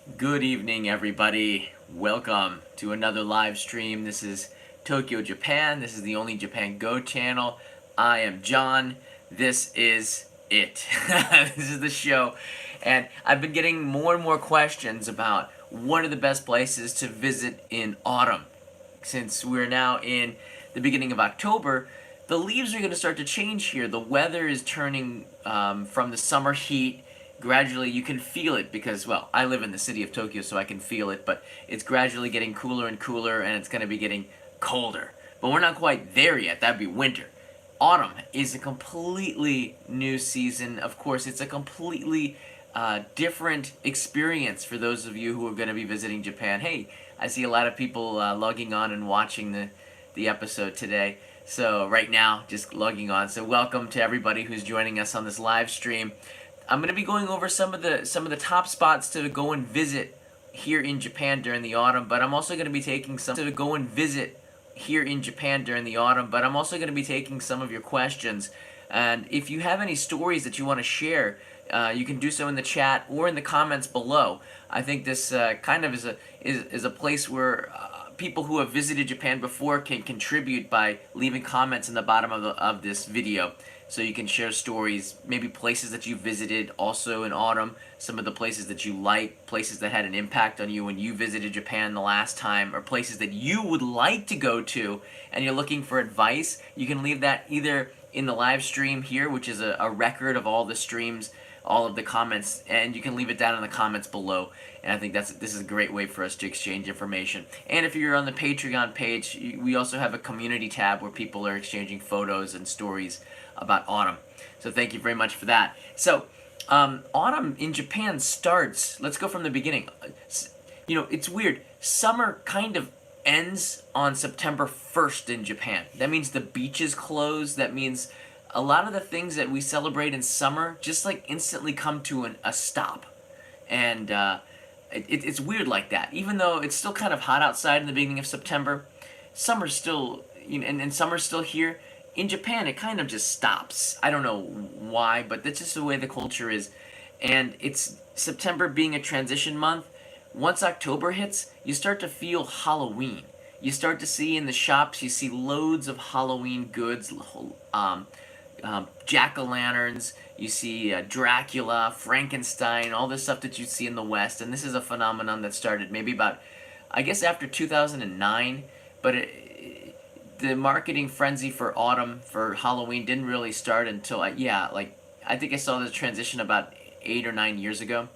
Good evening, everybody. Welcome to another live stream. This is Tokyo, Japan. This is the Only Japan Go channel. I am John. This is it. This is the show. And I've been getting more and more questions about what are the best places to visit in autumn. Since we're now in the beginning of October, the leaves are going to start to change here. The weather is turning from the summer heat. Gradually, you can feel it because, well, I live in the city of Tokyo, so I can feel it, but it's gradually getting cooler and cooler, and it's going to be getting colder. But we're not quite there yet. That'd be winter. Autumn is a completely new season. Of course, it's a completely different experience for those of you who are going to be visiting Japan. Hey, I see a lot of people logging on and watching the episode today. So right now, just logging on. So welcome to everybody who's joining us on this live stream. I'm going to be going over some of the top spots to go and visit here in Japan during the autumn, but I'm also going to be taking some to go and visit here in Japan during the autumn, but I'm also going to be taking some of your questions. And if you have any stories that you want to share, you can do so in the chat or in the comments below. I think this kind of is a place where people who have visited Japan before can contribute by leaving comments in the bottom of this video. So you can share stories, maybe places that you visited also in autumn, some of the places that you like, places that had an impact on you when you visited Japan the last time, or places that you would like to go to and you're looking for advice. You can leave that either in the live stream here, which is a record of all the streams, all of the comments, and you can leave it down in the comments below. And I think this is a great way for us to exchange information. And if you're on the Patreon page, we also have a community tab where people are exchanging photos and stories about autumn. So thank you very much for that. So autumn in Japan starts, let's go from the beginning. You know, it's weird. Summer kind of ends on September 1st in Japan. That means the beaches close. That means a lot of the things that we celebrate in summer just like instantly come to a stop. And it's weird like that. Even though it's still kind of hot outside in the beginning of September, summer's still, you know, and summer's still here. In Japan, it kind of just stops. I don't know why, but that's just the way the culture is. And it's September being a transition month. Once October hits, you start to feel Halloween. You start to see in the shops, you see loads of Halloween goods, jack-o'-lanterns, you see Dracula, Frankenstein, all this stuff that you see in the West. And this is a phenomenon that started maybe about, I guess, after 2009, but the marketing frenzy for autumn, for Halloween, didn't really start until, I think I saw the transition about 8 or 9 years ago.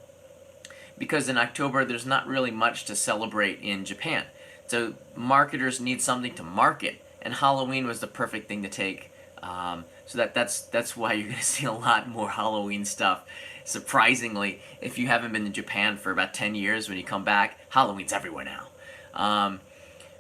Because in October, there's not really much to celebrate in Japan. So marketers need something to market, and Halloween was the perfect thing to take. So that's why you're going to see a lot more Halloween stuff. Surprisingly, if you haven't been to Japan for about 10 years, when you come back, Halloween's everywhere now.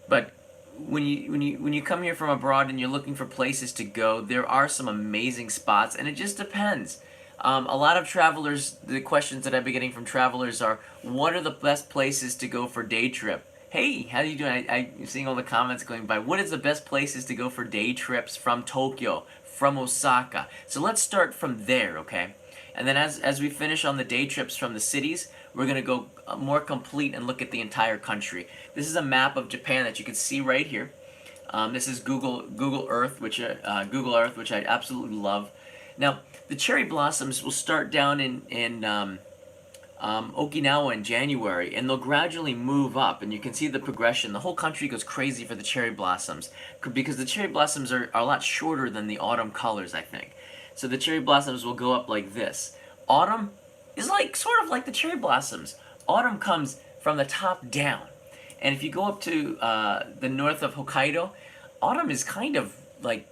But when you come here from abroad and you're looking for places to go, there are some amazing spots, and it just depends. A lot of travelers, the questions that I've been getting from travelers are, what are the best places to go for day trip? Hey, how are you doing? I'm seeing all the comments going by. What is the best places to go for day trips from Tokyo, from Osaka? So let's start from there, okay? And then as we finish on the day trips from the cities, we're going to go more complete and look at the entire country. This is a map of Japan that you can see right here. This is Google Earth, which I absolutely love. Now, the cherry blossoms will start down in Okinawa in January, and they'll gradually move up, and you can see the progression. The whole country goes crazy for the cherry blossoms, because the cherry blossoms are a lot shorter than the autumn colors, I think. So the cherry blossoms will go up like this. Autumn is like sort of like the cherry blossoms. Autumn comes from the top down. And if you go up to the north of Hokkaido, autumn is kind of like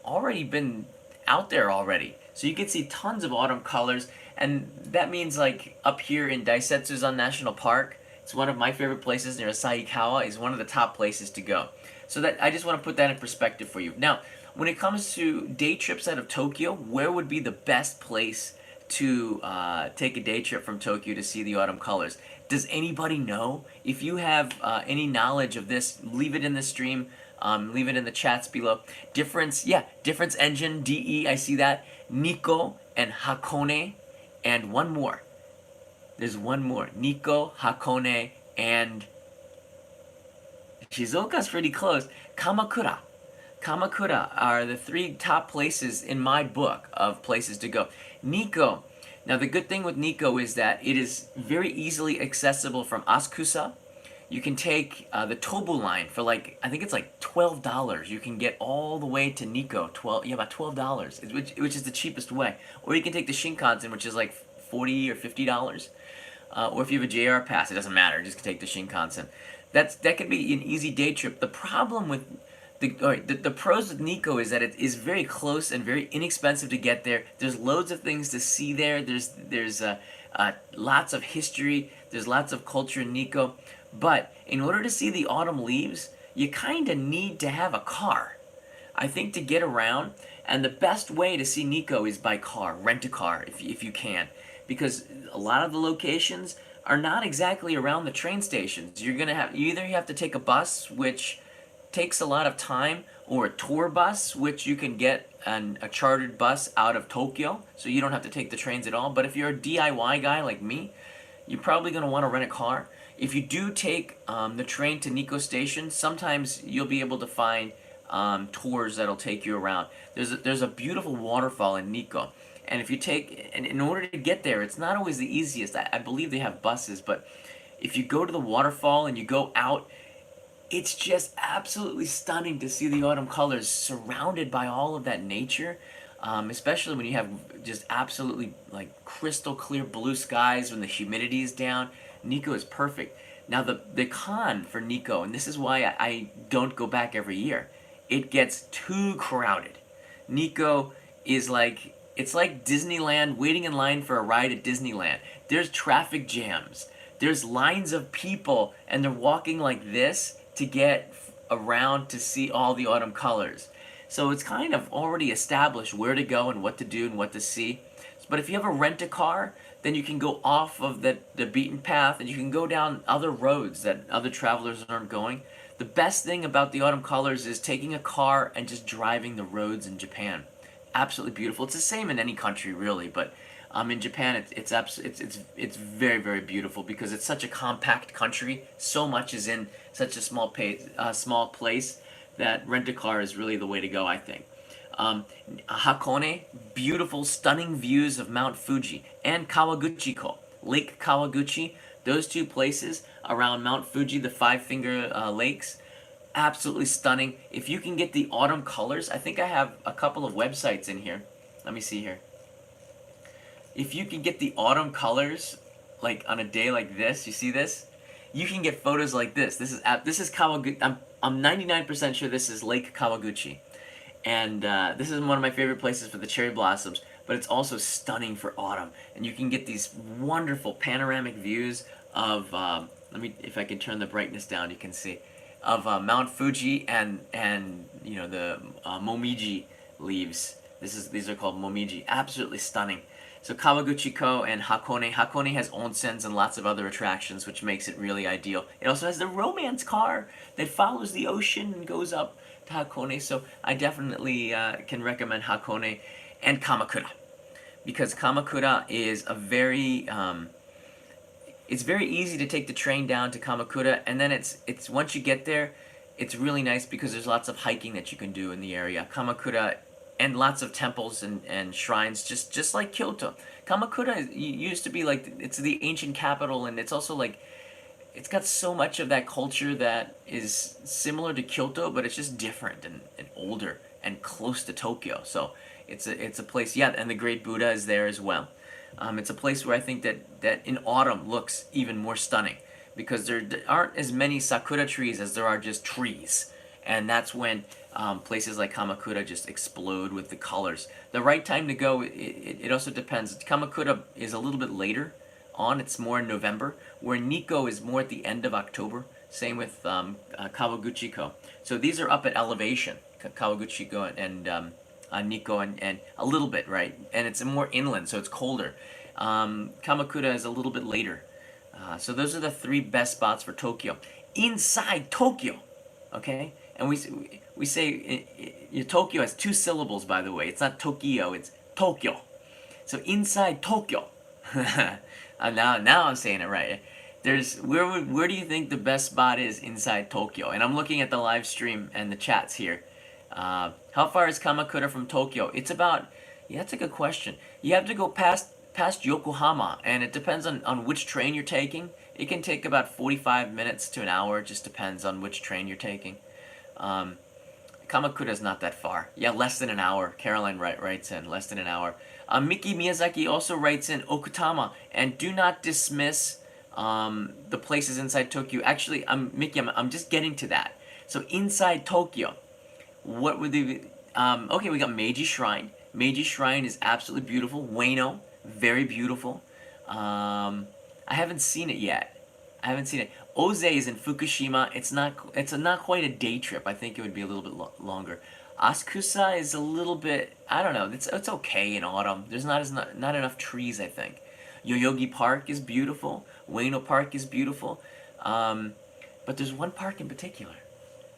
already been out there already. So you can see tons of autumn colors, and that means like up here in Daisetsuzan National Park, it's one of my favorite places near Asahikawa, is one of the top places to go. So that I just want to put that in perspective for you. Now, when it comes to day trips out of Tokyo, where would be the best place to take a day trip from Tokyo to see the autumn colors? Does anybody know? If you have any knowledge of this, leave it in the stream. Leave it in the chats below. Difference Engine, DE, I see that. Nikko and Hakone, and one more. There's one more. Nikko, Hakone, and Shizuoka's pretty close. Kamakura. Kamakura are the three top places in my book of places to go. Nikko. Now the good thing with Nikko is that it is very easily accessible from Asakusa. You can take the Tobu line for like, I think it's like $12. You can get all the way to Nikko. About $12, which is the cheapest way. Or you can take the Shinkansen, which is like $40 or $50. Or if you have a JR pass, it doesn't matter. Just take the Shinkansen. That could be an easy day trip. The problem with the pros with Nikko is that it is very close and very inexpensive to get there. There's loads of things to see there. There's lots of history. There's lots of culture in Nikko. But in order to see the autumn leaves, you kind of need to have a car, I think, to get around. And the best way to see Nikko is by car. Rent a car if you can. Because a lot of the locations are not exactly around the train stations. You either have to take a bus, which takes a lot of time, or a tour bus, which you can get a chartered bus out of Tokyo, so you don't have to take the trains at all. But if you're a DIY guy like me, you're probably going to want to rent a car. If you do take the train to Nikko Station, sometimes you'll be able to find tours that'll take you around. There's a beautiful waterfall in Nikko. And in order to get there, it's not always the easiest. I believe they have buses, but if you go to the waterfall and you go out, it's just absolutely stunning to see the autumn colors surrounded by all of that nature, especially when you have just absolutely like crystal clear blue skies when the humidity is down. Nikko is perfect. Now the con for Nikko, and this is why I don't go back every year, it gets too crowded. Nikko is like, it's like Disneyland, waiting in line for a ride at Disneyland. There's traffic jams. There's lines of people, and they're walking like this to get around to see all the autumn colors. So it's kind of already established where to go and what to do and what to see. But if you have a rent-a-car, then you can go off of the beaten path and you can go down other roads that other travelers aren't going. The best thing about the autumn colors is taking a car and just driving the roads in Japan. Absolutely beautiful. It's the same in any country, really, but in Japan, it's very, very beautiful because it's such a compact country. So much is in such a small place that rent-a-car is really the way to go, I think. Hakone, beautiful, stunning views of Mount Fuji, and Kawaguchiko, Lake Kawaguchi. Those two places around Mount Fuji, the Five-Finger Lakes, absolutely stunning. If you can get the autumn colors, I think I have a couple of websites in here. Let me see here. If you can get the autumn colors, like on a day like this, you see this? You can get photos like this. This is Kawaguchi. I'm 99% sure this is Lake Kawaguchi. And this is one of my favorite places for the cherry blossoms, but it's also stunning for autumn. And you can get these wonderful panoramic views of, if I can turn the brightness down, you can see, of Mount Fuji and you know, the momiji leaves. These are called momiji. Absolutely stunning. So Kawaguchiko and Hakone. Hakone has onsens and lots of other attractions, which makes it really ideal. It also has the romance car that follows the ocean and goes up to Hakone. So I definitely can recommend Hakone and Kamakura, because Kamakura is a very it's very easy to take the train down to Kamakura, and then it's once you get there, it's really nice because there's lots of hiking that you can do in the area. Kamakura, and lots of temples and shrines, just like Kyoto. Kamakura used to be like, it's the ancient capital, and it's also like, it's got so much of that culture that is similar to Kyoto, but it's just different and older and close to Tokyo. So it's a place, yeah, and the Great Buddha is there as well. It's a place where I think that in autumn looks even more stunning, because there aren't as many sakura trees as there are just trees. And that's when places like Kamakura just explode with the colors. The right time to go, it also depends. Kamakura is a little bit later on. It's more in November, where Nikko is more at the end of October. Same with Kawaguchiko. So these are up at elevation, Kawaguchiko and Nikko, and a little bit, right? And it's more inland, so it's colder. Kamakura is a little bit later. So those are the three best spots for Tokyo. Inside Tokyo, okay? And we say Tokyo has two syllables, by the way. It's not Tokyo, it's Tokyo. So inside Tokyo, Now I'm saying it right. There's where do you think the best spot is inside Tokyo? And I'm looking at the live stream and the chats here. How far is Kamakura from Tokyo? It's about, yeah, that's a good question. You have to go past Yokohama, and it depends on which train you're taking. It can take about 45 minutes to an hour. It just depends on which train you're taking. Kamakura is not that far. Yeah, less than an hour. Caroline writes in less than an hour. Miki Miyazaki also writes in Okutama, and do not dismiss the places inside Tokyo. Actually, Miki, I'm just getting to that. So inside Tokyo, what would they? Okay, we got Meiji Shrine. Meiji Shrine is absolutely beautiful. Ueno, very beautiful. I haven't seen it yet. I haven't seen it. Oze is in Fukushima. It's not quite a day trip. I think it would be a little bit longer. Asakusa is a little bit, I don't know. It's okay in autumn. There's not enough trees, I think. Yoyogi Park is beautiful. Ueno Park is beautiful. But there's one park in particular.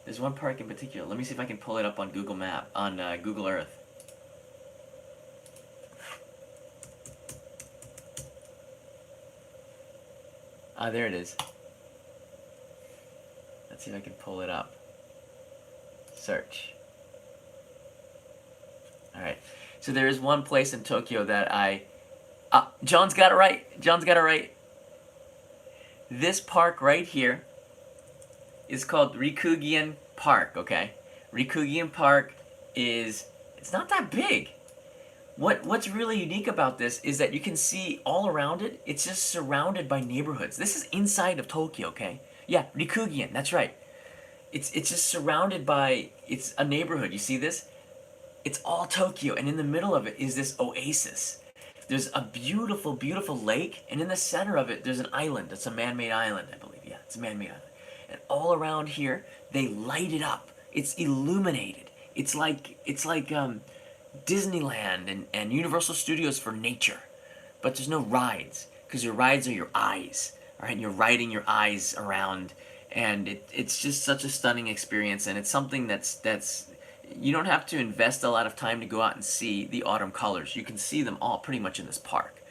Let me see if I can pull it up on Google Earth. There it is. Let's see if I can pull it up. Search. Alright. So there is one place in Tokyo that John's got it right. This park right here is called Rikugian Park, okay? Rikugian Park it's not that big. What's really unique about this is that you can see all around it, it's just surrounded by neighborhoods. This is inside of Tokyo, okay? Yeah, Rikugian, that's right. It's just surrounded by, it's a neighborhood. You see this? It's all Tokyo, and in the middle of it is this oasis. There's a beautiful, beautiful lake, and in the center of it, there's an island. It's a man-made island, I believe. Yeah, it's a man-made island. And all around here, they light it up. It's illuminated. It's like Disneyland and Universal Studios for nature. But there's no rides, because your rides are your eyes. All right, you're riding your eyes around, and it's just such a stunning experience, and it's something that's you don't have to invest a lot of time to go out and see the autumn colors. You can see them all pretty much in this park.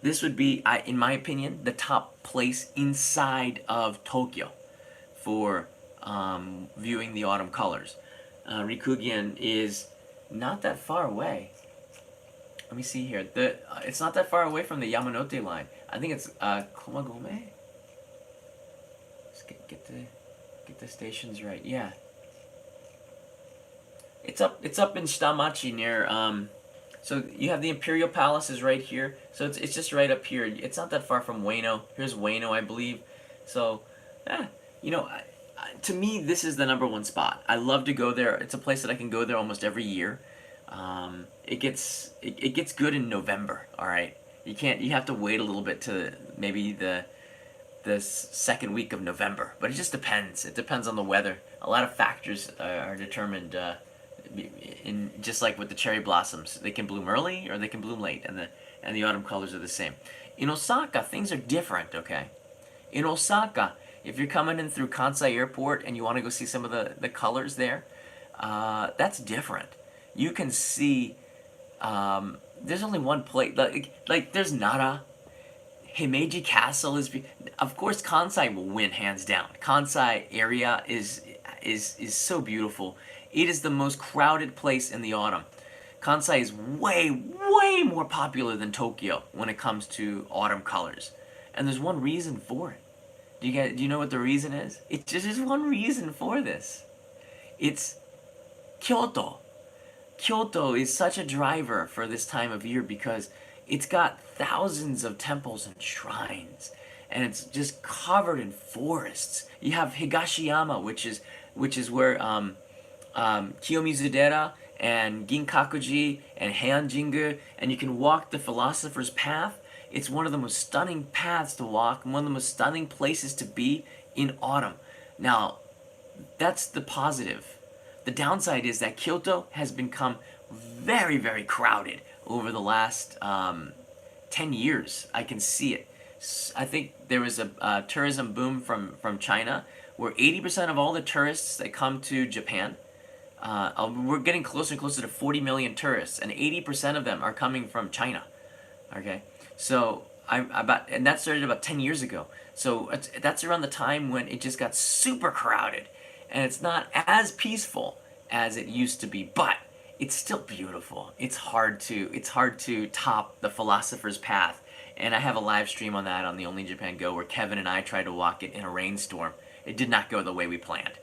This would be, in my opinion, the top place inside of Tokyo for viewing the autumn colors. Rikugian is not that far away. Let me see here. It's not that far away from the Yamanote line. I think it's Komagome. Let's get the stations right. Yeah. It's up in Shitamachi near so you have the Imperial Palace is right here. So it's just right up here. It's not that far from Ueno. Here's Ueno, I believe. So to me this is the #1 spot. I love to go there. It's a place that I can go there almost every year. It gets good in November, all right? You have to wait a little bit to maybe the second week of November, but it just depends. It depends on the weather. A lot of factors are determined just like with the cherry blossoms. They can bloom early or they can bloom late, and the autumn colors are the same. In Osaka, things are different, okay? In Osaka, if you're coming in through Kansai Airport and you want to go see some of the colors there, that's different. You can see, there's only one place, like there's Nara. Himeji Castle of course Kansai will win hands down. Kansai area is so beautiful. It is the most crowded place in the autumn. Kansai is way more popular than Tokyo when it comes to autumn colors. And there's one reason for it. Do you know what the reason is? It's just one reason for this. It's Kyoto. Kyoto is such a driver for this time of year because it's got thousands of temples and shrines, and it's just covered in forests. You have Higashiyama, which is where Kiyomizu-dera and Ginkakuji and Heian-jingu, and you can walk the Philosopher's Path. It's one of the most stunning paths to walk, and one of the most stunning places to be in autumn. Now, that's the positive. The downside is that Kyoto has become very, very crowded over the last 10 years. I can see it. I think there was a tourism boom from China where 80% of all the tourists that come to Japan, we're getting closer and closer to 40 million tourists, and 80% of them are coming from China. Okay, so and that started about 10 years ago. So that's around the time when it just got super crowded, and it's not as peaceful as it used to be, but it's still beautiful. It's hard to top the Philosopher's Path, and I have a live stream on that on the Only Japan Go where Kevin and I tried to walk it in a rainstorm. It did not go the way we planned,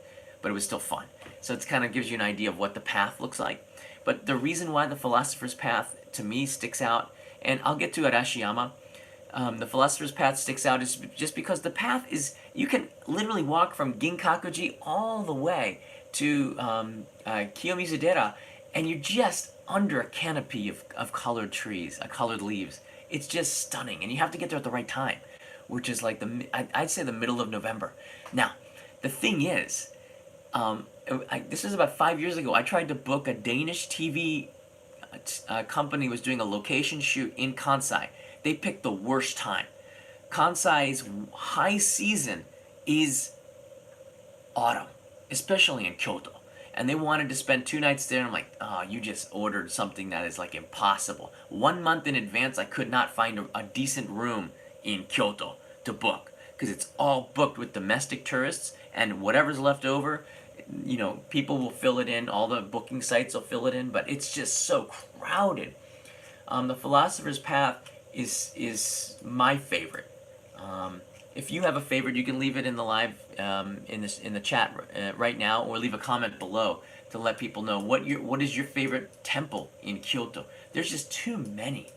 but it was still fun. So it kind of gives you an idea of what the path looks like. But the reason why the Philosopher's Path to me sticks out, and I'll get to Arashiyama, the Philosopher's Path sticks out is just because the path is, you can literally walk from Ginkakuji all the way to Kiyomizudera, and you're just under a canopy of colored trees, colored leaves. It's just stunning, and you have to get there at the right time, which is like I'd say the middle of November. Now, the thing is, this is about 5 years ago. I tried to book a Danish TV company was doing a location shoot in Kansai. They picked the worst time. Kansai's high season is autumn, especially in Kyoto. And they wanted to spend 2 nights there, and I'm like, oh, you just ordered something that is like impossible. 1 month in advance, I could not find a decent room in Kyoto to book, because it's all booked with domestic tourists, and whatever's left over, you know, people will fill it in, all the booking sites will fill it in, but it's just so crowded. The Philosopher's Path is my favorite. If you have a favorite, you can leave it in the live in the chat right now, or leave a comment below to let people know what is your favorite temple in Kyoto. There's just too many.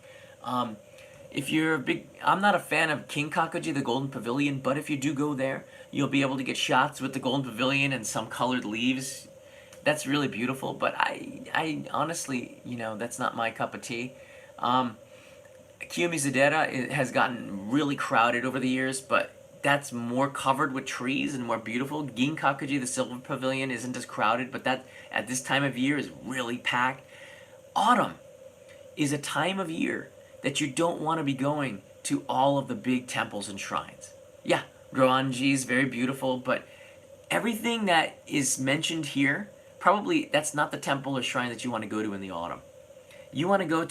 If you're a big, I'm not a fan of Kinkakuji, the Golden Pavilion, but if you do go there, you'll be able to get shots with the Golden Pavilion and some colored leaves. That's really beautiful, but I honestly, you know, that's not my cup of tea. Kiyomizudera has gotten really crowded over the years, but that's more covered with trees and more beautiful. Ginkakuji, the Silver Pavilion, isn't as crowded, but that at this time of year is really packed. Autumn is a time of year that you don't want to be going to all of the big temples and shrines. Yeah, Roanji is very beautiful, but everything that is mentioned here, probably that's not the temple or shrine that you want to go to in the autumn. You want to go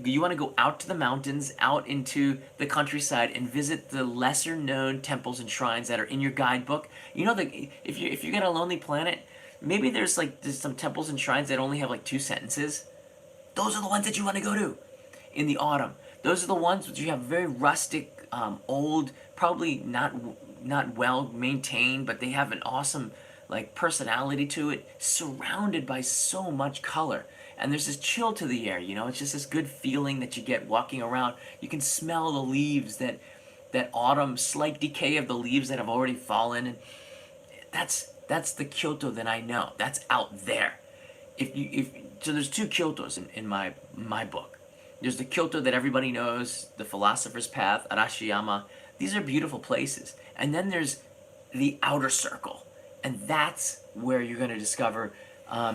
you want to go out to the mountains, out into the countryside, and visit the lesser known temples and shrines that are in your guidebook. You know, if you get a Lonely Planet, maybe there's some temples and shrines that only have like 2 sentences. Those are the ones that you want to go to in the autumn. Those are the ones which you have very rustic, old, probably not well maintained, but they have an awesome like personality to it, surrounded by so much color. And there's this chill to the air, you know, it's just this good feeling that you get walking around. You can smell the leaves, that autumn, slight decay of the leaves that have already fallen. And that's the Kyoto that I know. That's out there. So there's 2 Kyotos in my book. There's the Kyoto that everybody knows, the Philosopher's Path, Arashiyama. These are beautiful places. And then there's the outer circle. And that's where you're going to discover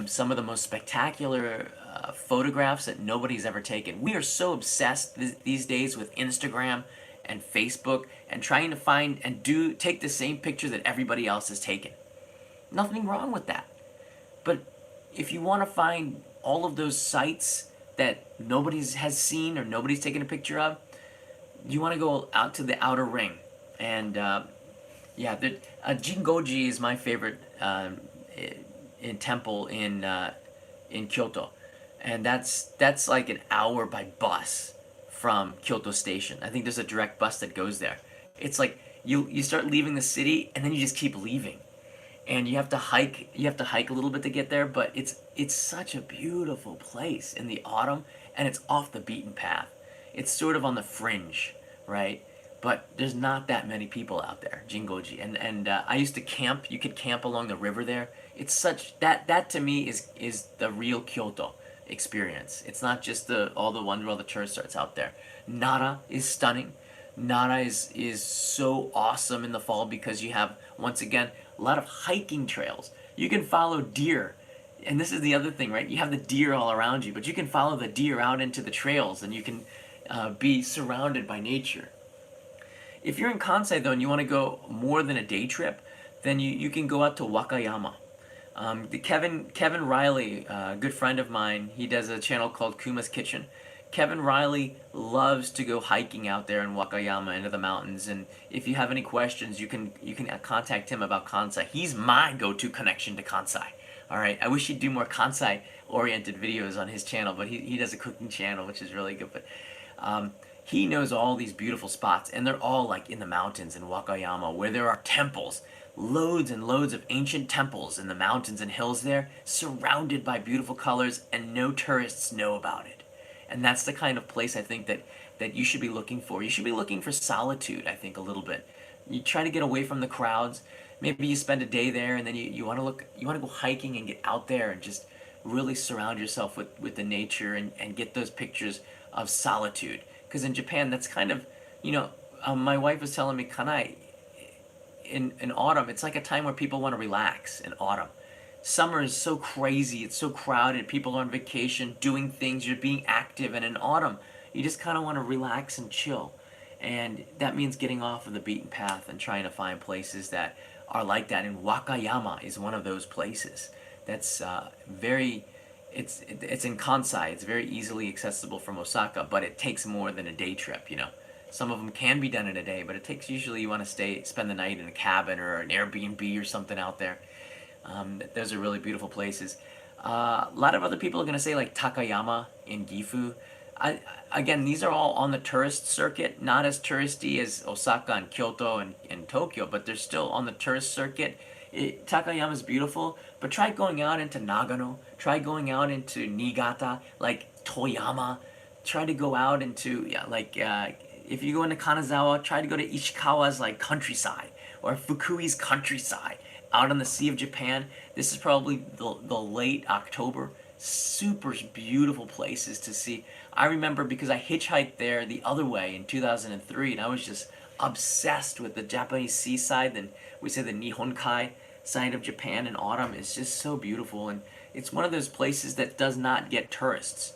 some of the most spectacular photographs that nobody's ever taken. We are so obsessed these days with Instagram and Facebook and trying to find and take the same picture that everybody else has taken. Nothing wrong with that. But if you want to find all of those sites that nobody has seen or nobody's taken a picture of, you want to go out to the outer ring. And Jingoji is my favorite temple in Kyoto, and that's like an hour by bus from Kyoto Station. I think there's a direct bus that goes there. It's like you start leaving the city, and then you just keep leaving, and you have to hike. You have to hike a little bit to get there, but it's such a beautiful place in the autumn, and it's off the beaten path. It's sort of on the fringe, right? But there's not that many people out there, Jingoji. And I used to camp. You could camp along the river there. It's such that to me is the real Kyoto experience. It's not just all the ones where all the tourist starts out there. Nara is stunning. Nara is so awesome in the fall because you have, once again, a lot of hiking trails. You can follow deer. And this is the other thing, right? You have the deer all around you, but you can follow the deer out into the trails, and you can be surrounded by nature. If you're in Kansai, though, and you want to go more than a day trip, then you can go out to Wakayama. Kevin Riley, a good friend of mine, he does a channel called Kuma's Kitchen. Kevin Riley loves to go hiking out there in Wakayama into the mountains, and if you have any questions, you can contact him about Kansai. He's my go-to connection to Kansai. All right, I wish he'd do more Kansai-oriented videos on his channel, but he does a cooking channel, which is really good. But he knows all these beautiful spots, and they're all like in the mountains in Wakayama, where there are temples, loads and loads of ancient temples in the mountains and hills there, surrounded by beautiful colors, and no tourists know about it. And that's the kind of place I think that you should be looking for. You should be looking for solitude, I think, a little bit. You try to get away from the crowds. Maybe you spend a day there, and then you want to go hiking and get out there and just really surround yourself with the nature and get those pictures of solitude. Because in Japan, that's kind of, my wife was telling me, Kanai, in autumn, it's like a time where people want to relax in autumn. Summer is so crazy, it's so crowded, people are on vacation, doing things, you're being active, and in autumn, you just kind of want to relax and chill. And that means getting off of the beaten path and trying to find places that are like that. And Wakayama is one of those places. That's it's in Kansai. It's very easily accessible from Osaka, but it takes more than a day trip, Some of them can be done in a day, but it takes, usually you want to spend the night in a cabin or an Airbnb or something out there. Those are really beautiful places. A lot of other people are going to say like Takayama in Gifu. Again, these are all on the tourist circuit, not as touristy as Osaka and Kyoto and Tokyo, but they're still on the tourist circuit. Takayama is beautiful, but try going out into Nagano, try going out into Niigata, like Toyama, try to go out into, if you go into Kanazawa, try to go to Ishikawa's like countryside, or Fukui's countryside, out on the Sea of Japan. This is probably the late October. Super beautiful places to see. I remember because I hitchhiked there the other way in 2003, and I was just obsessed with the Japanese seaside. And we say the Nihonkai side of Japan in autumn is just so beautiful, and it's one of those places that does not get tourists.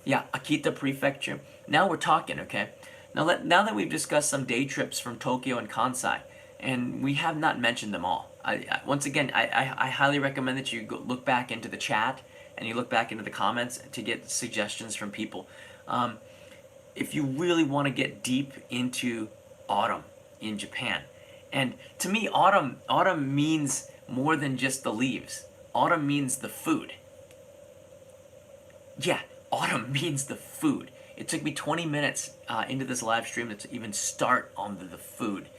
Yeah, Akita Prefecture. Now we're talking, okay? Now that we've discussed some day trips from Tokyo and Kansai, and we have not mentioned them all. Once again, I highly recommend that you look back into the chat and you look back into the comments to get suggestions from people. If you really want to get deep into autumn in Japan, and to me, autumn means more than just the leaves. Autumn means the food. Yeah, autumn means the food. It took me 20 minutes into this live stream to even start on the food.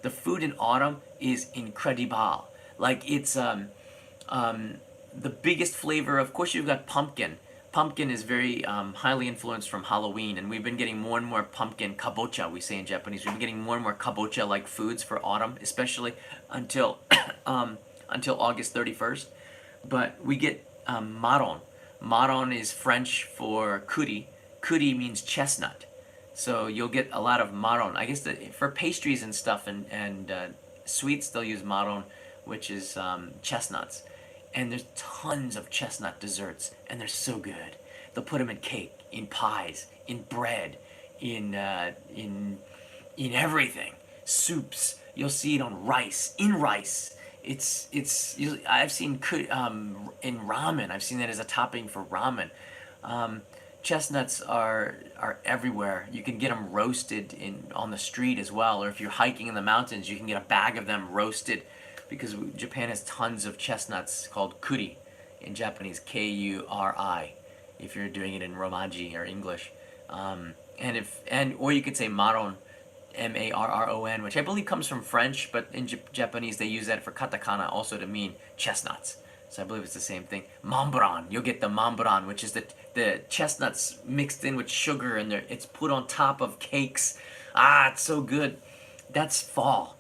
The food in autumn is incredible. Like, it's the biggest flavor. Of course, you've got pumpkin. Pumpkin is very highly influenced from Halloween, and we've been getting more and more pumpkin, kabocha, we say in Japanese. We've been getting more and more kabocha-like foods for autumn, especially until August 31st. But we get maron. Maron is French for kuri. Kuri means chestnut. So you'll get a lot of maron. I guess for pastries and stuff and sweets, they'll use maron, which is chestnuts. And there's tons of chestnut desserts, and they're so good. They'll put them in cake, in pies, in bread, in everything. Soups. You'll see it on rice. In rice. I've seen in ramen. I've seen that as a topping for ramen. Chestnuts are everywhere. You can get them roasted on the street as well, or if you're hiking in the mountains, you can get a bag of them roasted, because Japan has tons of chestnuts called kuri in Japanese, Kuri, if you're doing it in Romaji or English, or you could say maron, Marron, which I believe comes from French, but in Japanese they use that for katakana also to mean chestnuts. So I believe it's the same thing. Membran, you'll get the membran, which is the chestnuts mixed in with sugar, and it's put on top of cakes. It's so good. That's fall.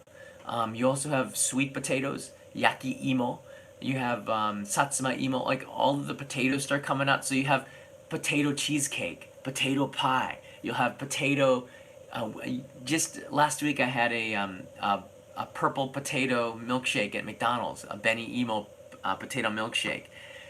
You also have sweet potatoes, yaki imo. You have satsuma imo. Like, all of the potatoes start coming out. So you have potato cheesecake, potato pie. You'll have potato. Just last week I had a purple potato milkshake at McDonald's, a Beni Imo potato milkshake.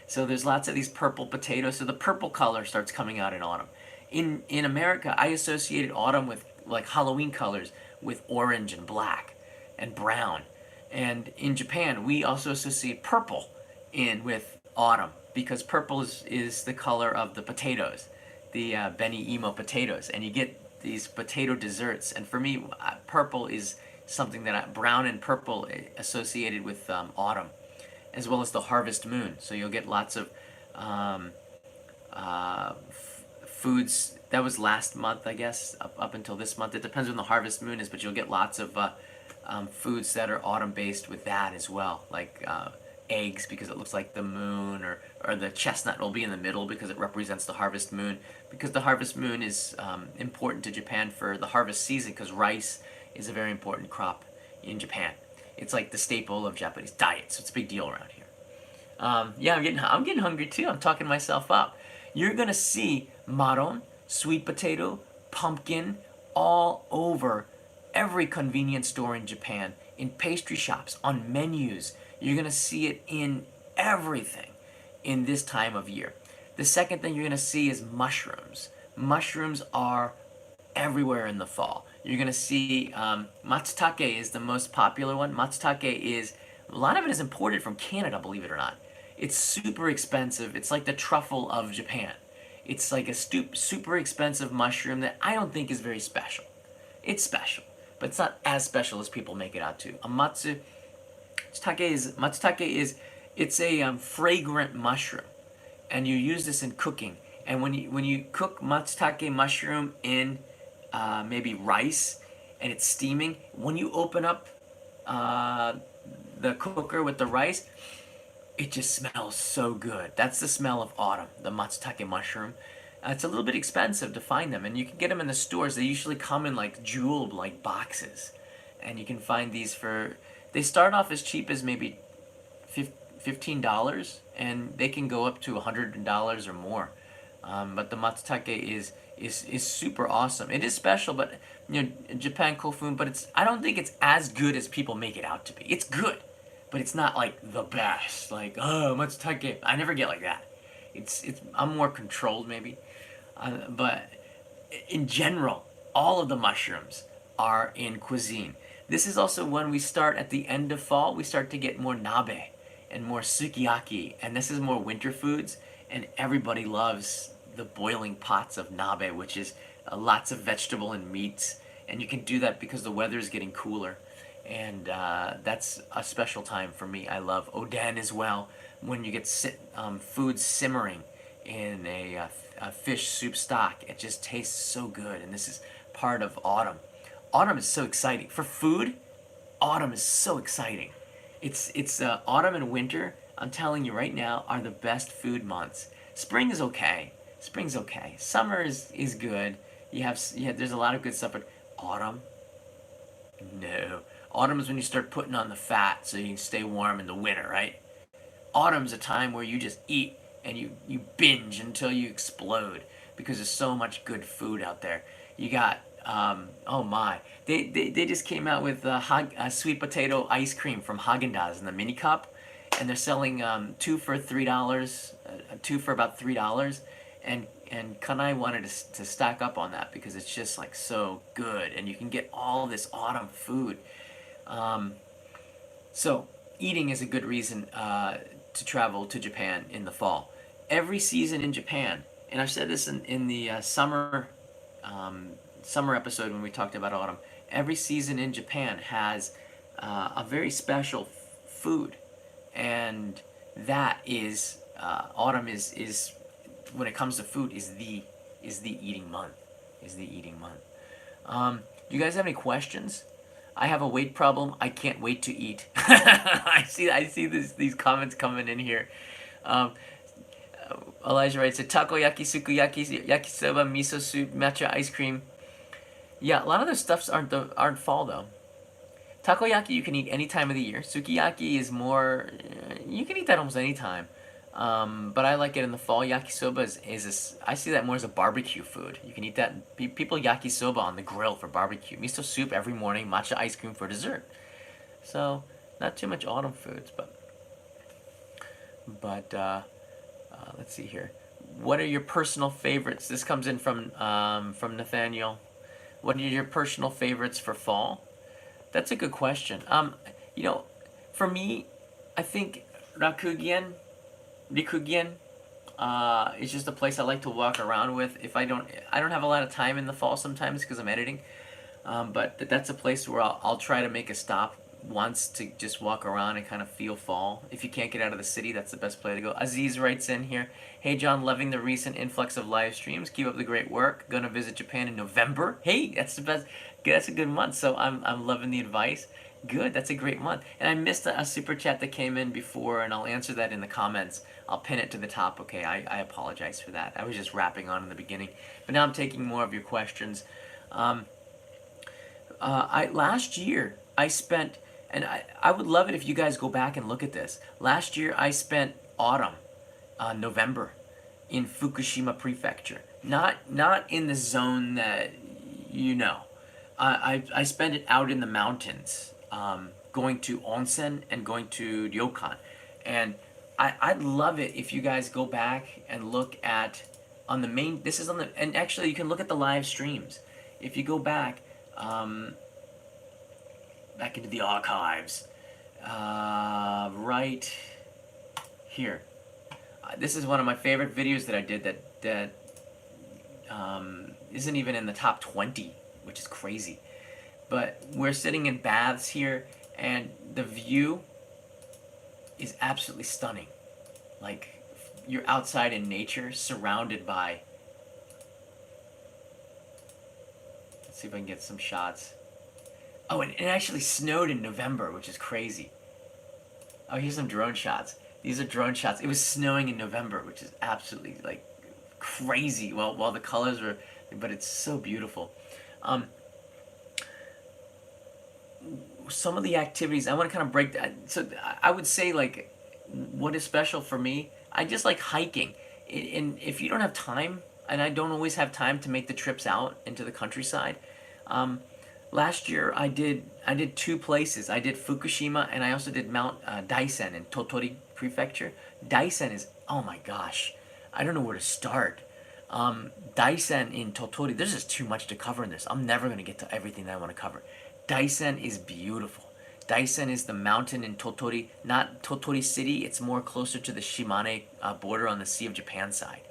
So there's lots of these purple potatoes. So the purple color starts coming out in autumn. In America, I associated autumn with like Halloween colors, with orange and black and brown. And in Japan, we also associate purple with autumn, because purple is the color of the potatoes. beni imo potatoes, and you get these potato desserts. And for me, purple is something brown and purple associated with autumn, as well as the harvest moon. So you'll get lots of um, foods. That was last month, I guess, up until this month. It depends when the harvest moon is, but you'll get lots of foods that are autumn based with that as well, like eggs because it looks like the moon, or the chestnut will be in the middle because it represents the harvest moon, because the harvest moon is important to Japan for the harvest season, because rice is a very important crop in Japan. It's like the staple of Japanese diet, so it's a big deal around here. Yeah, I'm getting hungry too. I'm talking myself up. You're gonna see maron, sweet potato, pumpkin, all over every convenience store in Japan, in pastry shops, on menus. You're gonna see it in everything in this time of year. The second thing you're gonna see is mushrooms. Mushrooms are everywhere in the fall. You're gonna see matsutake is the most popular one. Matsutake is, a lot of it is imported from Canada, believe it or not. It's super expensive. It's like the truffle of Japan. It's like a super expensive mushroom that I don't think is very special. It's special, but it's not as special as people make it out to. Matsutake is it's a fragrant mushroom, and you use this in cooking. And when you cook matsutake mushroom in maybe rice and it's steaming, when you open up the cooker with the rice, it just smells so good. That's the smell of autumn, the matsutake mushroom. It's a little bit expensive to find them, and you can get them in the stores. They usually come in like jeweled like boxes, and you can find these for, they start off as cheap as maybe $15, and they can go up to $100 or more. But the matsutake is super awesome. It is special, but Japan kofun, but I don't think it's as good as people make it out to be. It's good, but it's not like the best. Like, oh, matsutake. I never get like that. I'm more controlled maybe. But in general, all of the mushrooms are in cuisine. This is also when we start at the end of fall, we start to get more nabe and more sukiyaki, and this is more winter foods, and everybody loves the boiling pots of nabe, which is lots of vegetable and meats, and you can do that because the weather is getting cooler, and that's a special time for me. I love oden as well, when you get food simmering in a fish soup stock. It just tastes so good, and this is part of autumn. Autumn is so exciting. For food, autumn is so exciting. It's autumn and winter, I'm telling you right now, are the best food months. Spring is okay. Spring's okay. Summer is good. There's a lot of good stuff, but autumn, no. Autumn is when you start putting on the fat so you can stay warm in the winter, right? Autumn's a time where you just eat and you binge until you explode because there's so much good food out there. You got, oh my, they just came out with sweet potato ice cream from Haagen-Dazs in the mini cup, and they're selling two for $3, two for about $3, and Kanai wanted to stack up on that because it's just like so good, and you can get all this autumn food. So eating is a good reason to travel to Japan in the fall. Every season in Japan, and I've said this in the summer episode when we talked about autumn, every season in Japan has a very special food, and that is autumn is when it comes to food is the eating month. You guys have any questions? I have a weight problem. I can't wait to eat. I see these comments coming in here. Elijah writes, takoyaki, sukiyaki, yakisoba, miso soup, matcha ice cream. Yeah, a lot of those stuffs aren't fall though. Takoyaki you can eat any time of the year. Sukiyaki is more, you can eat that almost any time. But I like it in the fall. Yakisoba I see that more as a barbecue food. You can eat that. People yakisoba on the grill for barbecue. Miso soup every morning. Matcha ice cream for dessert. So not too much autumn foods, but let's see here. What are your personal favorites? This comes in from Nathaniel. What are your personal favorites for fall? That's a good question. For me, I think rikugien, It's just a place I like to walk around with. If I don't have a lot of time in the fall sometimes because I'm editing. But that's a place where I'll try to make a stop once to just walk around and kind of feel fall. If you can't get out of the city, that's the best place to go. Aziz writes in here, "Hey John, loving the recent influx of live streams. Keep up the great work. Gonna visit Japan in November." Hey, that's the best. That's a good month. So I'm loving the advice. Good, that's a great month. And I missed a super chat that came in before, and I'll answer that in the comments. I'll pin it to the top. Okay, I apologize for that. I was just wrapping on in the beginning, but now I'm taking more of your questions. Last year I spent, and I would love it if you guys go back and look at this. Last year I spent autumn, November, in Fukushima Prefecture. Not in the zone that you know. I spent it out in the mountains, going to onsen and going to ryokan, and I'd love it if you guys go back and look at on the main. This is on the, and actually you can look at the live streams. If you go back. Back into the archives, right here. This is one of my favorite videos that I did that isn't even in the top 20, which is crazy. But we're sitting in baths here, and the view is absolutely stunning. Like, you're outside in nature, surrounded by... Let's see if I can get some shots. Oh, and it actually snowed in November, which is crazy. Oh, here's some drone shots. These are drone shots. It was snowing in November, which is absolutely, like, crazy. Well, while the colors were... But it's so beautiful. Some of the activities, I want to kind of break that. So I would say, like, what is special for me, I just like hiking. And if you don't have time, and I don't always have time to make the trips out into the countryside, last year I did two places. I did Fukushima, and I also did Mount Daisen in Totori Prefecture. Daisen is, oh my gosh, I don't know where to start. Daisen in Totori, there's just too much to cover in this. I'm never going to get to everything that I want to cover. Daisen is beautiful. Daisen is the mountain in Totori, not Totori City. It's more closer to the Shimane border on the Sea of Japan side.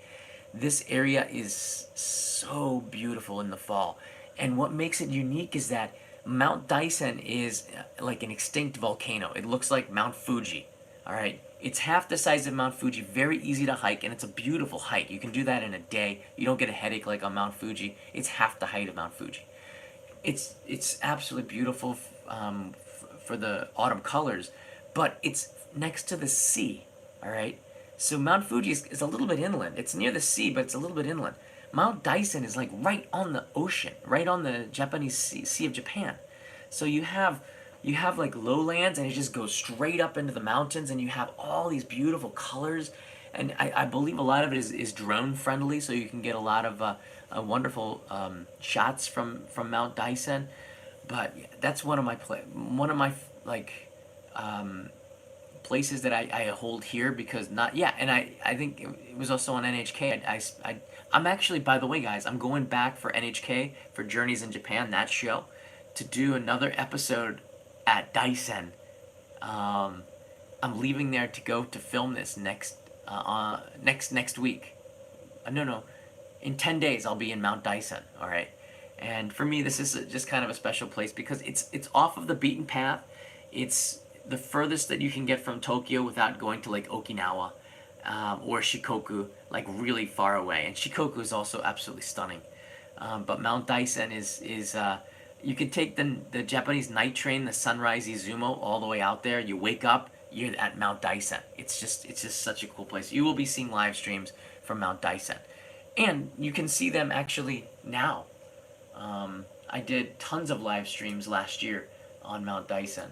This area is so beautiful in the fall. And what makes it unique is that Mount Daisen is like an extinct volcano. It looks like Mount Fuji. All right. It's half the size of Mount Fuji, very easy to hike, and it's a beautiful hike. You can do that in a day. You don't get a headache like on Mount Fuji. It's half the height of Mount Fuji. It's absolutely beautiful for the autumn colors, but it's next to the sea, all right? So Mount Fuji is a little bit inland. It's near the sea, but it's a little bit inland. Mount Daisen is like right on the ocean, right on the Japanese Sea of Japan. So you have like lowlands, and it just goes straight up into the mountains, and you have all these beautiful colors. And I believe a lot of it is drone friendly, so you can get a lot of wonderful shots from Mount Daisen. But that's one of my places that I hold here, because and I think it was also on NHK. I'm actually, by the way, guys, I'm going back for NHK for Journeys in Japan, that show, to do another episode at Daisen. I'm leaving there to go to film this next week. No, in 10 days I'll be in Mount Daisen. All right, and for me this is just kind of a special place because it's off of the beaten path. It's the furthest that you can get from Tokyo without going to like Okinawa or Shikoku, like really far away. And Shikoku is also absolutely stunning. But Mount Daisen is you can take the Japanese night train, the Sunrise Izumo, all the way out there. You wake up, you're at Mount Daisen. It's just such a cool place. You will be seeing live streams from Mount Daisen, and you can see them actually now. I did tons of live streams last year on Mount Daisen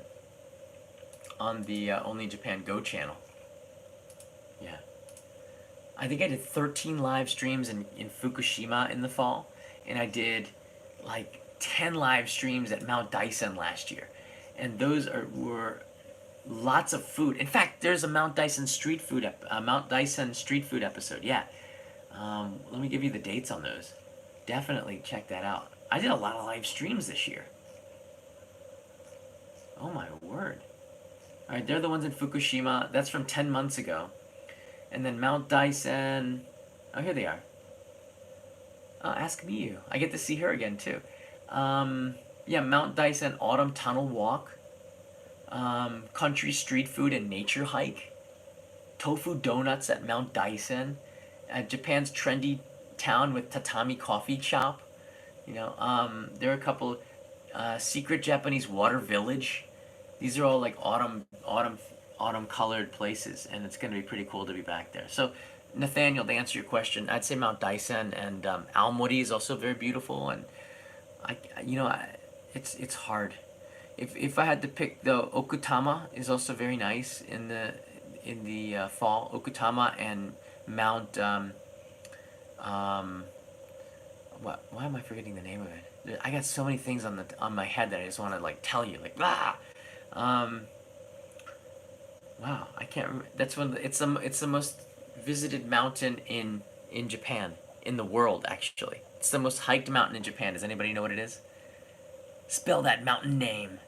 on the Only Japan Go channel. Yeah, I think I did 13 live streams in Fukushima in the fall, and I did like 10 live streams at Mount Daisen last year, and those were lots of food. In fact, there's a Mount Daisen street food episode. Yeah, let me give you the dates on those. Definitely check that out. I did a lot of live streams this year. Oh my word! All right, they're the ones in Fukushima. That's from 10 months ago, And then Mount Daisen. Oh, here they are. Oh, Ask Miyu. I get to see her again too. Yeah, Mount Daisen Autumn Tunnel Walk. Country street food and nature hike. Tofu donuts at Mount Daisen. Japan's trendy town with tatami coffee shop. There are a couple secret Japanese water village. These are all like autumn colored places, and it's going to be pretty cool to be back there. So, Nathaniel, to answer your question, I'd say Mount Daisen, and Aomori is also very beautiful. And it's hard. If I had to pick, the Okutama is also very nice in the fall. Okutama and Mount why am I forgetting the name of it? I got so many things on my head that I just want to like tell you, like wow, I can't remember. That's one. It's the most visited mountain in Japan, in the world actually. It's the most hiked mountain in Japan. Does anybody know what it is? Spell that mountain name.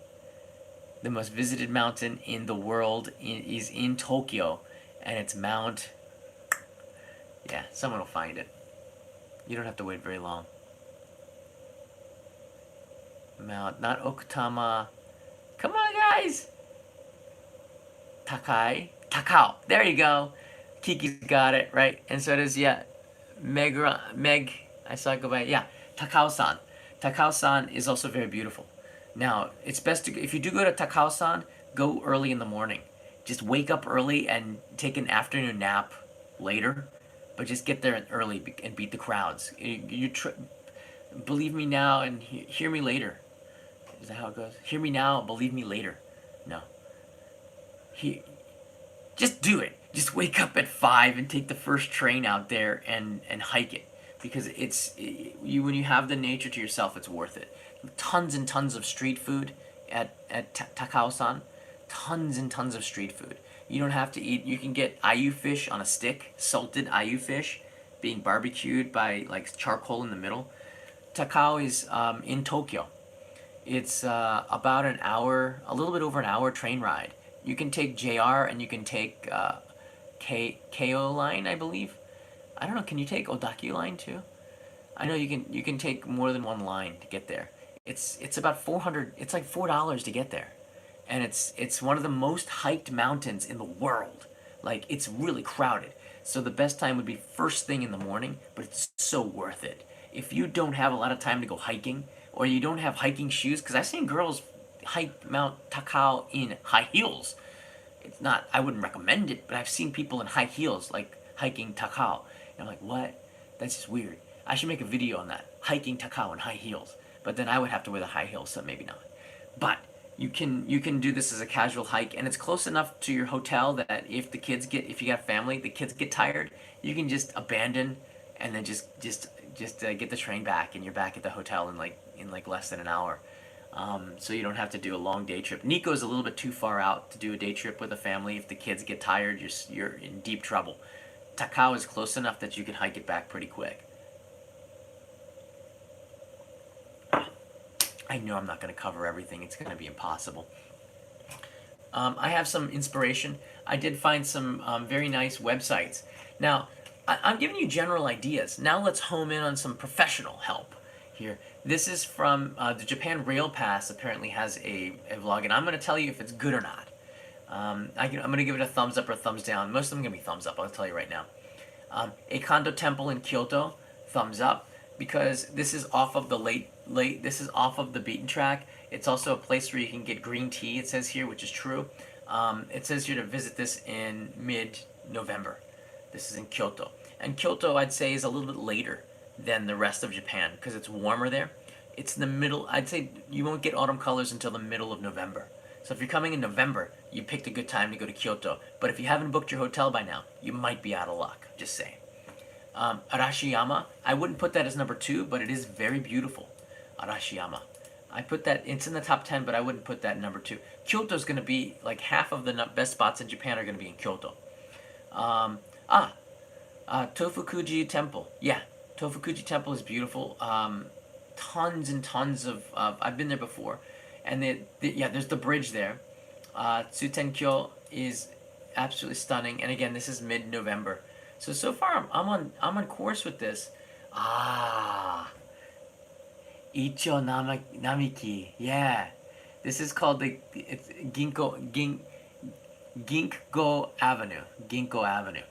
The most visited mountain in the world is in Tokyo, and it's Mount. Yeah, someone will find it. You don't have to wait very long. Mount, not Okutama. Come on, guys! Takao. There you go. Kiki's got it, right? And so does, yeah, Meg, I saw it go by, yeah, Takao-san. Takao-san is also very beautiful. Now, it's best to, if you do go to Takao-san, go early in the morning. Just wake up early and take an afternoon nap later, but just get there early and beat the crowds. Believe me now and hear me later. Is that how it goes? Hear me now, believe me later. No. Just do it. Just wake up at 5 and take the first train out there and hike it. Because when you have the nature to yourself, it's worth it. Tons and tons of street food at Takao-san. Tons and tons of street food. You don't have to eat. You can get ayu fish on a stick, salted ayu fish, being barbecued by like charcoal in the middle. Takao is in Tokyo. It's about an hour, a little bit over an hour train ride. You can take JR and you can take Keio line, I believe. I don't know. Can you take Odakyu line too? I know you can take more than one line to get there. It's about 400. It's like $4 to get there, and it's one of the most hiked mountains in the world. Like, it's really crowded. So the best time would be first thing in the morning, but it's so worth it. If you don't have a lot of time to go hiking, or you don't have hiking shoes, because I've seen girls hike Mount Takao in high heels. It's not, I wouldn't recommend it, but I've seen people in high heels, like, hiking Takao. And I'm like, what? That's just weird. I should make a video on that. Hiking Takao in high heels. But then I would have to wear the high heels, so maybe not. But you can do this as a casual hike, and it's close enough to your hotel that if you got a family, the kids get tired, you can just abandon and then just get the train back, and you're back at the hotel in like less than an hour. So you don't have to do a long day trip. Nico is a little bit too far out to do a day trip with a family. If the kids get tired, you're in deep trouble. Takao is close enough that you can hike it back pretty quick. I know I'm not going to cover everything. It's going to be impossible. I have some inspiration. I did find some very nice websites. Now, I'm giving you general ideas. Now let's home in on some professional help here. This is from the Japan Rail Pass. Apparently has a vlog, and I'm going to tell you if it's good or not. I'm going to give it a thumbs up or a thumbs down. Most of them are going to be thumbs up. I'll tell you right now. Eikando Temple in Kyoto, thumbs up, because this is off of the this is off of the beaten track. It's also a place where you can get green tea, it says here, which is true. It says here to visit this in mid-November. This is in Kyoto. And Kyoto, I'd say, is a little bit later than the rest of Japan because it's warmer there. It's in the middle. I'd say you won't get autumn colors until the middle of November. So if you're coming in November, you picked a good time to go to Kyoto. But if you haven't booked your hotel by now, you might be out of luck. Just saying. Arashiyama, I wouldn't put that as number 2, but it is very beautiful. Arashiyama. I put that, it's in the top 10, but I wouldn't put that number 2. Kyoto's going to be, like, half of the best spots in Japan are going to be in Kyoto. Tofukuji Temple. Yeah, Tofukuji Temple is beautiful. Tons and tons of, I've been there before. And yeah, there's the bridge there. Tsutenkyo is absolutely stunning. And again, this is mid-November, so far I'm on course with this. Ah, Icho Namiki. Yeah, this is called it's Ginkgo Avenue. Ginkgo Avenue,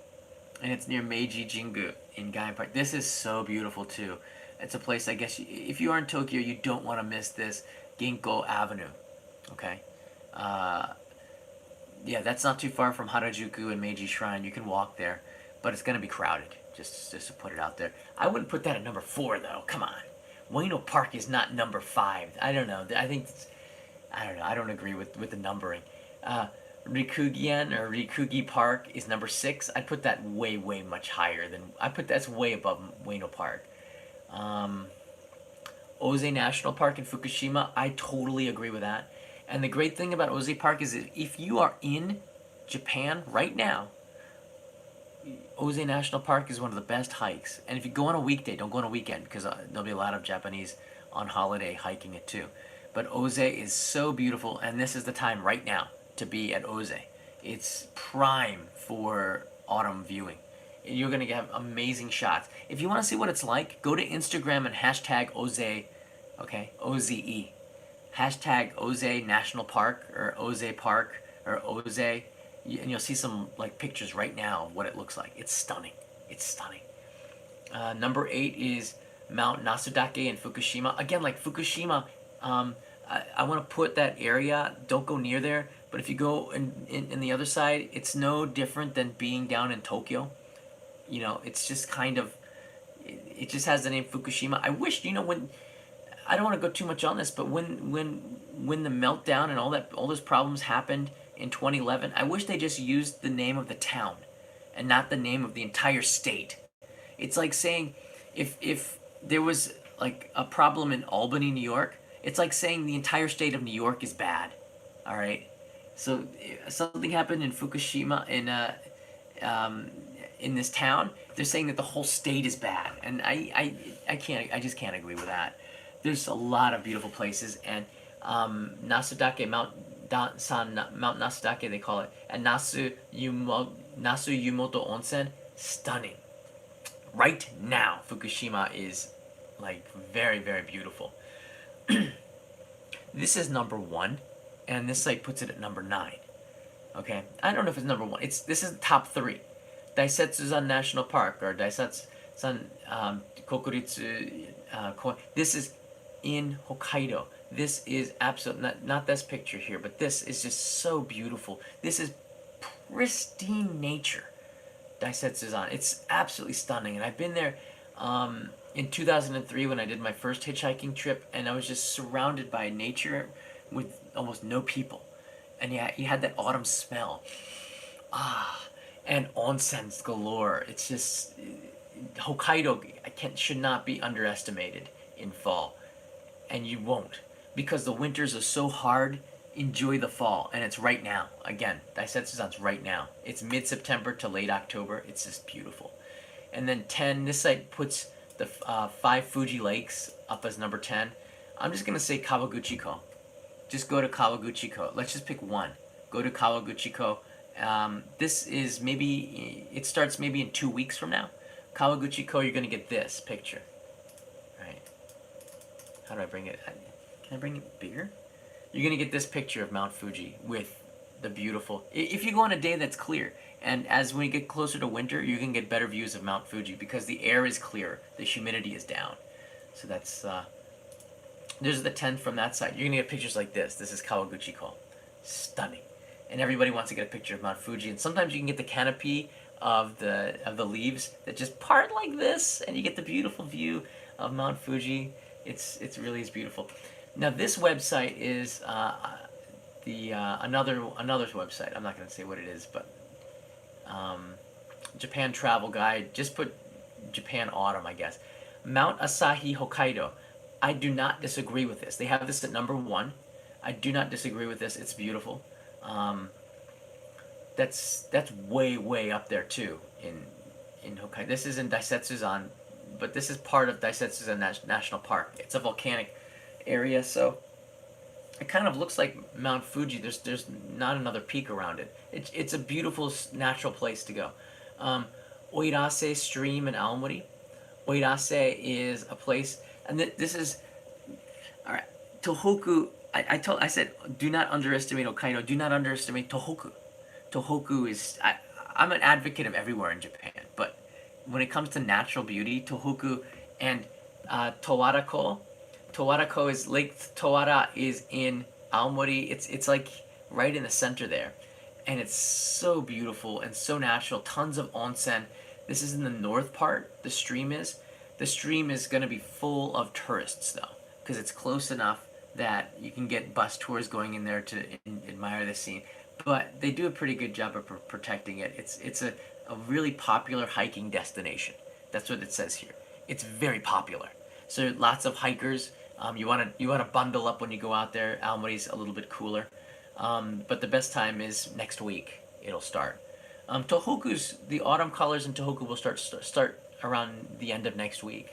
and it's near Meiji Jingu in Gai Park. This is so beautiful too. It's a place I guess if you are in Tokyo, you don't want to miss this Ginkgo Avenue. Okay. Uh, yeah, that's not too far from Harajuku and Meiji Shrine. You can walk there, but it's gonna be crowded. Just to put it out there. I wouldn't put that at number 4 though. Come on, Ueno Park is not number 5. I don't know. I don't know. I don't agree with the numbering. Rikugian or Rikugi Park is number 6. I'd put that way much higher than that's way above Ueno Park. Ose National Park in Fukushima, I totally agree with that. And the great thing about Ose Park is that if you are in Japan right now, Ose National Park is one of the best hikes. And if you go on a weekday, don't go on a weekend because there'll be a lot of Japanese on holiday hiking it too. But Ose is so beautiful, and this is the time right now to be at Ose. It's prime for autumn viewing. You're going to have amazing shots. If you want to see what it's like, go to Instagram and hashtag Ose, okay, OZE. Hashtag Ose National Park or Ose Park or Ose, and you'll see some like pictures right now of what it looks like. It's stunning. It's stunning. Number 8 is Mount Nasudake in Fukushima. Again, like Fukushima, I want to put that area. Don't go near there. But if you go in the other side, it's no different than being down in Tokyo. You know, it's just kind of, it just has the name Fukushima. I wish, when, I don't want to go too much on this, but when the meltdown and all those problems happened in 2011, I wish they just used the name of the town and not the name of the entire state. It's like saying if there was like a problem in Albany, New York, it's like saying the entire state of New York is bad. All right. So something happened in Fukushima in this town. They're saying that the whole state is bad, and I just can't agree with that. There's a lot of beautiful places, and Nasudake Mount Nasudake they call it, and Nasu Yumoto Onsen, stunning. Right now, Fukushima is like very beautiful. This is number 1, and this site puts it at number 9. Okay, I don't know if it's number 1. This is the top 3. Daisetsuzan National Park or Daisetsuzan Kokuritsu. This is in Hokkaido. This is absolutely not this picture here, but this is just so beautiful. This is pristine nature. Daisetsuzan. It's absolutely stunning, and I've been there in 2003 when I did my first hitchhiking trip, and I was just surrounded by nature with almost no people, and yeah, you had that autumn smell. And onsens galore. It's just Hokkaido should not be underestimated in fall, and you won't, because the winters are so hard. Enjoy the fall, and it's right now. Again, Daisetsuzan's right now. It's mid-September to late October. It's just beautiful. And then 10, this site puts the 5 Fuji Lakes up as number 10. I'm just going to say Kawaguchiko. Just go to Kawaguchiko. Let's just pick one. Go to Kawaguchiko. This is maybe, it starts maybe in 2 weeks from now. Kawaguchiko, you're going to get this picture. Right. How do I bring it? Can I bring it bigger? You're going to get this picture of Mount Fuji with the beautiful... If you go on a day that's clear, and as when you get closer to winter, you can get better views of Mount Fuji because the air is clear, the humidity is down. So that's... There's the 10 from that side. You're going to get pictures like this. This is Kawaguchiko. Stunning. And everybody wants to get a picture of Mount Fuji. And sometimes you can get the canopy of the leaves that just part like this, and you get the beautiful view of Mount Fuji. It's really is beautiful. Now this website is another website. I'm not going to say what it is, but Japan Travel Guide. Just put Japan Autumn, I guess. Mount Asahi, Hokkaido. I do not disagree with this. They have this at number 1. I do not disagree with this. It's beautiful. That's way up there too in Hokkaido. This is in Daisetsuzan, but this is part of Daisetsuzan National Park. It's a volcanic area, so it kind of looks like Mount Fuji. There's not another peak around it. It's a beautiful natural place to go. Um, Oirase Stream in Aomori. Oirase is a place, and this is all right. Tohoku. I said do not underestimate Hokkaido. Do not underestimate Tohoku. Tohoku is I'm an advocate of everywhere in Japan, but when it comes to natural beauty, Tohoku and Towarako. Towarako is Lake Towara is in Aomori. It's like right in the center there, and it's so beautiful and so natural. Tons of onsen. This is in the north part. The stream is. The stream is going to be full of tourists though, because it's close enough that you can get bus tours going in there to admire the scene. But they do a pretty good job of protecting it. It's a really popular hiking destination. That's what it says here. It's very popular. So lots of hikers. You wanna bundle up when you go out there. Aomori's a little bit cooler, but the best time is next week. It'll start. The autumn colors in Tohoku will start around the end of next week,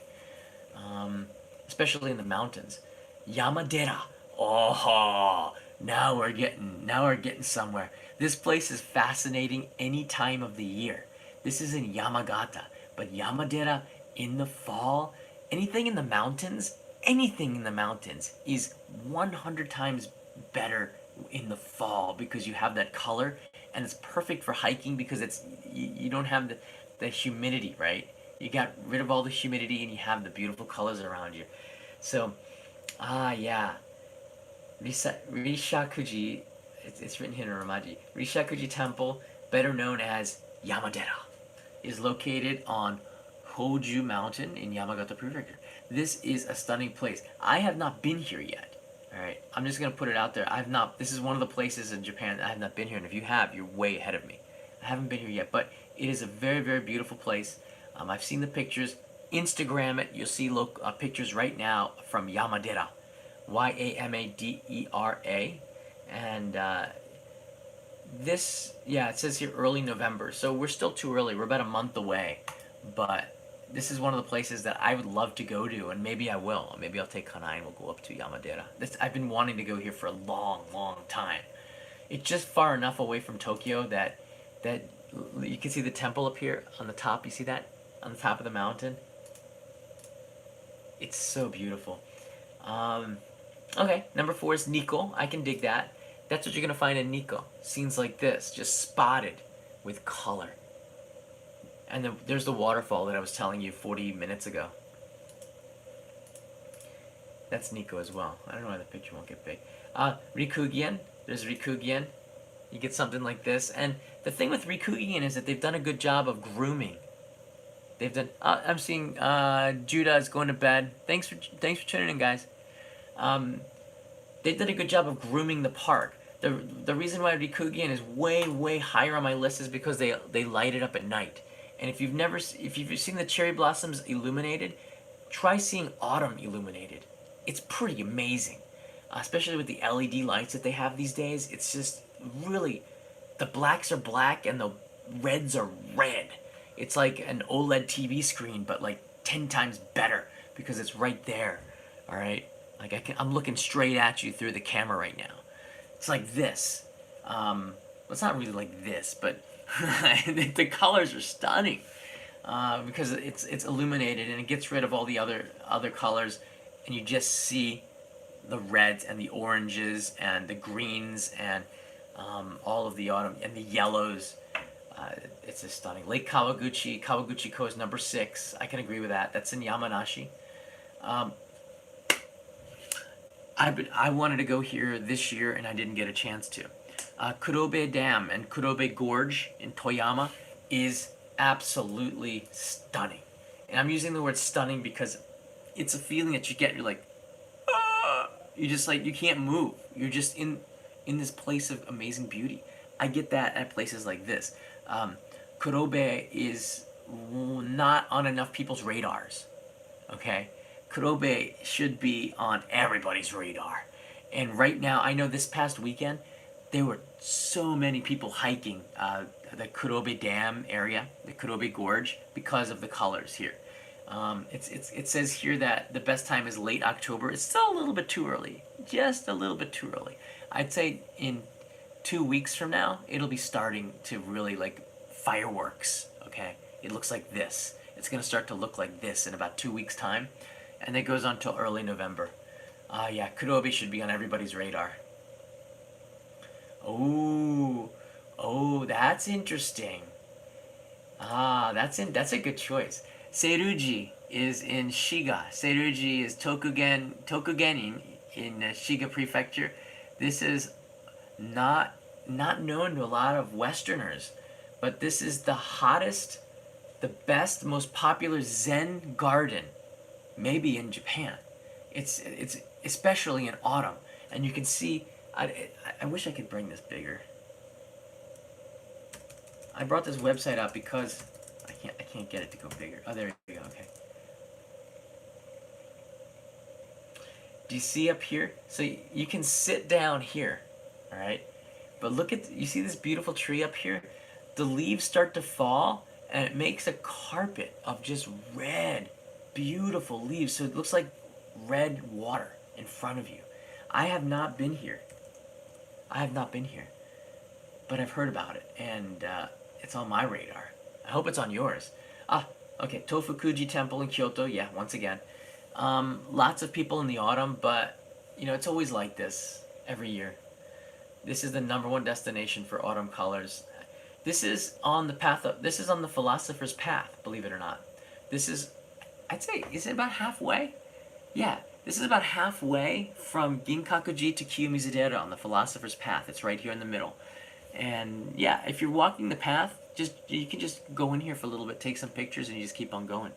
especially in the mountains. Yamadera. Oh, now we're getting somewhere. This place is fascinating any time of the year. This is in Yamagata, but Yamadera in the fall, anything in the mountains, anything in the mountains is 100 times better in the fall because you have that color, and it's perfect for hiking because you don't have the humidity, right? You got rid of all the humidity and you have the beautiful colors around you. So, yeah. Rishakuji, it's written here in Romaji. Rishakuji Temple, better known as Yamadera, is located on Hoju Mountain in Yamagata Prefecture. This is a stunning place. I have not been here yet. All right, I'm just gonna put it out there. I've not. This is one of the places in Japan that I have not been here, and if you have, you're way ahead of me. I haven't been here yet, but it is a very, very beautiful place. I've seen the pictures. Instagram it. You'll see pictures right now from Yamadera, Yamadera, and it says here early November, so we're still too early. We're about a month away, but this is one of the places that I would love to go to, and maybe I will. Maybe I'll take Kanai and we'll go up to Yamadera. I've been wanting to go here for a long, long time. It's just far enough away from Tokyo that you can see the temple up here on the top. You see that? On the top of the mountain? It's so beautiful. Okay, number 4 is Nikko. I can dig that. That's what you're going to find in Nikko. Scenes like this, just spotted with color. And there's the waterfall that I was telling you 40 minutes ago. That's Nikko as well. I don't know why the picture won't get big. Rikugien. There's Rikugien. You get something like this. And the thing with Rikugien is that they've done a good job of grooming. They've done. I'm seeing Judah is going to bed. Thanks for tuning in, guys. They've done a good job of grooming the park. The reason why Rikugien is way, way higher on my list is because they light it up at night. And if you've seen the cherry blossoms illuminated, try seeing autumn illuminated. It's pretty amazing, especially with the LED lights that they have these days. It's just really, the blacks are black and the reds are red. It's like an OLED TV screen, but like 10 times better because it's right there. All right, like I'm looking straight at you through the camera right now. It's like this. Well, it's not really like this, but the colors are stunning because it's illuminated and it gets rid of all the other colors, and you just see the reds and the oranges and the greens and all of the autumn and the yellows. It's just stunning. Lake Kawaguchi-ko is number 6. I can agree with that. That's in Yamanashi. I wanted to go here this year and I didn't get a chance to. Kurobe Dam and Kurobe Gorge in Toyama is absolutely stunning. And I'm using the word stunning because it's a feeling that you get. You're like, ah! You just like, you can't move. You're just in this place of amazing beauty. I get that at places like this. Kurobe is not on enough people's radars. Okay? Kurobe should be on everybody's radar. And right now, I know this past weekend, there were so many people hiking the Kurobe Dam area, the Kurobe Gorge, because of the colors here. It says here that the best time is late October. It's still a little bit too early, just a little bit too early. I'd say in 2 weeks from now, it'll be starting to really like fireworks. Okay, it looks like this. It's gonna start to look like this in about 2 weeks time, and it goes on till early November. Yeah, Kurobe should be on everybody's radar. Oh, oh, that's interesting. That's a good choice. Seiruji is in Shiga. Seiruji is Tokugen in Shiga Prefecture. This is not not known to a lot of Westerners, but this is the hottest, the best, most popular Zen garden, maybe in Japan. It's especially in autumn, and you can see. I wish I could bring this bigger. I brought this website up because I can't get it to go bigger. Oh, there we go. Okay. Do you see up here? So you can sit down here, all right? But look at, you see this beautiful tree up here? The leaves start to fall, and it makes a carpet of just red, beautiful leaves. So it looks like red water in front of you. I have not been here. I have not been here, but I've heard about it, and it's on my radar. I hope it's on yours. Okay, Tofukuji Temple in Kyoto, yeah, once again. Lots of people in the autumn, but, you know, it's always like this every year. This is the #1 destination for autumn colors. This is on the path of, this is on the philosopher's path, believe it or not. This is, I'd say, is it about halfway? Yeah, this is about halfway from Ginkakuji to Kiyomizudera on the philosopher's path. It's right here in the middle. And yeah, if you're walking the path, you can just go in here for a little bit, take some pictures, and you just keep on going.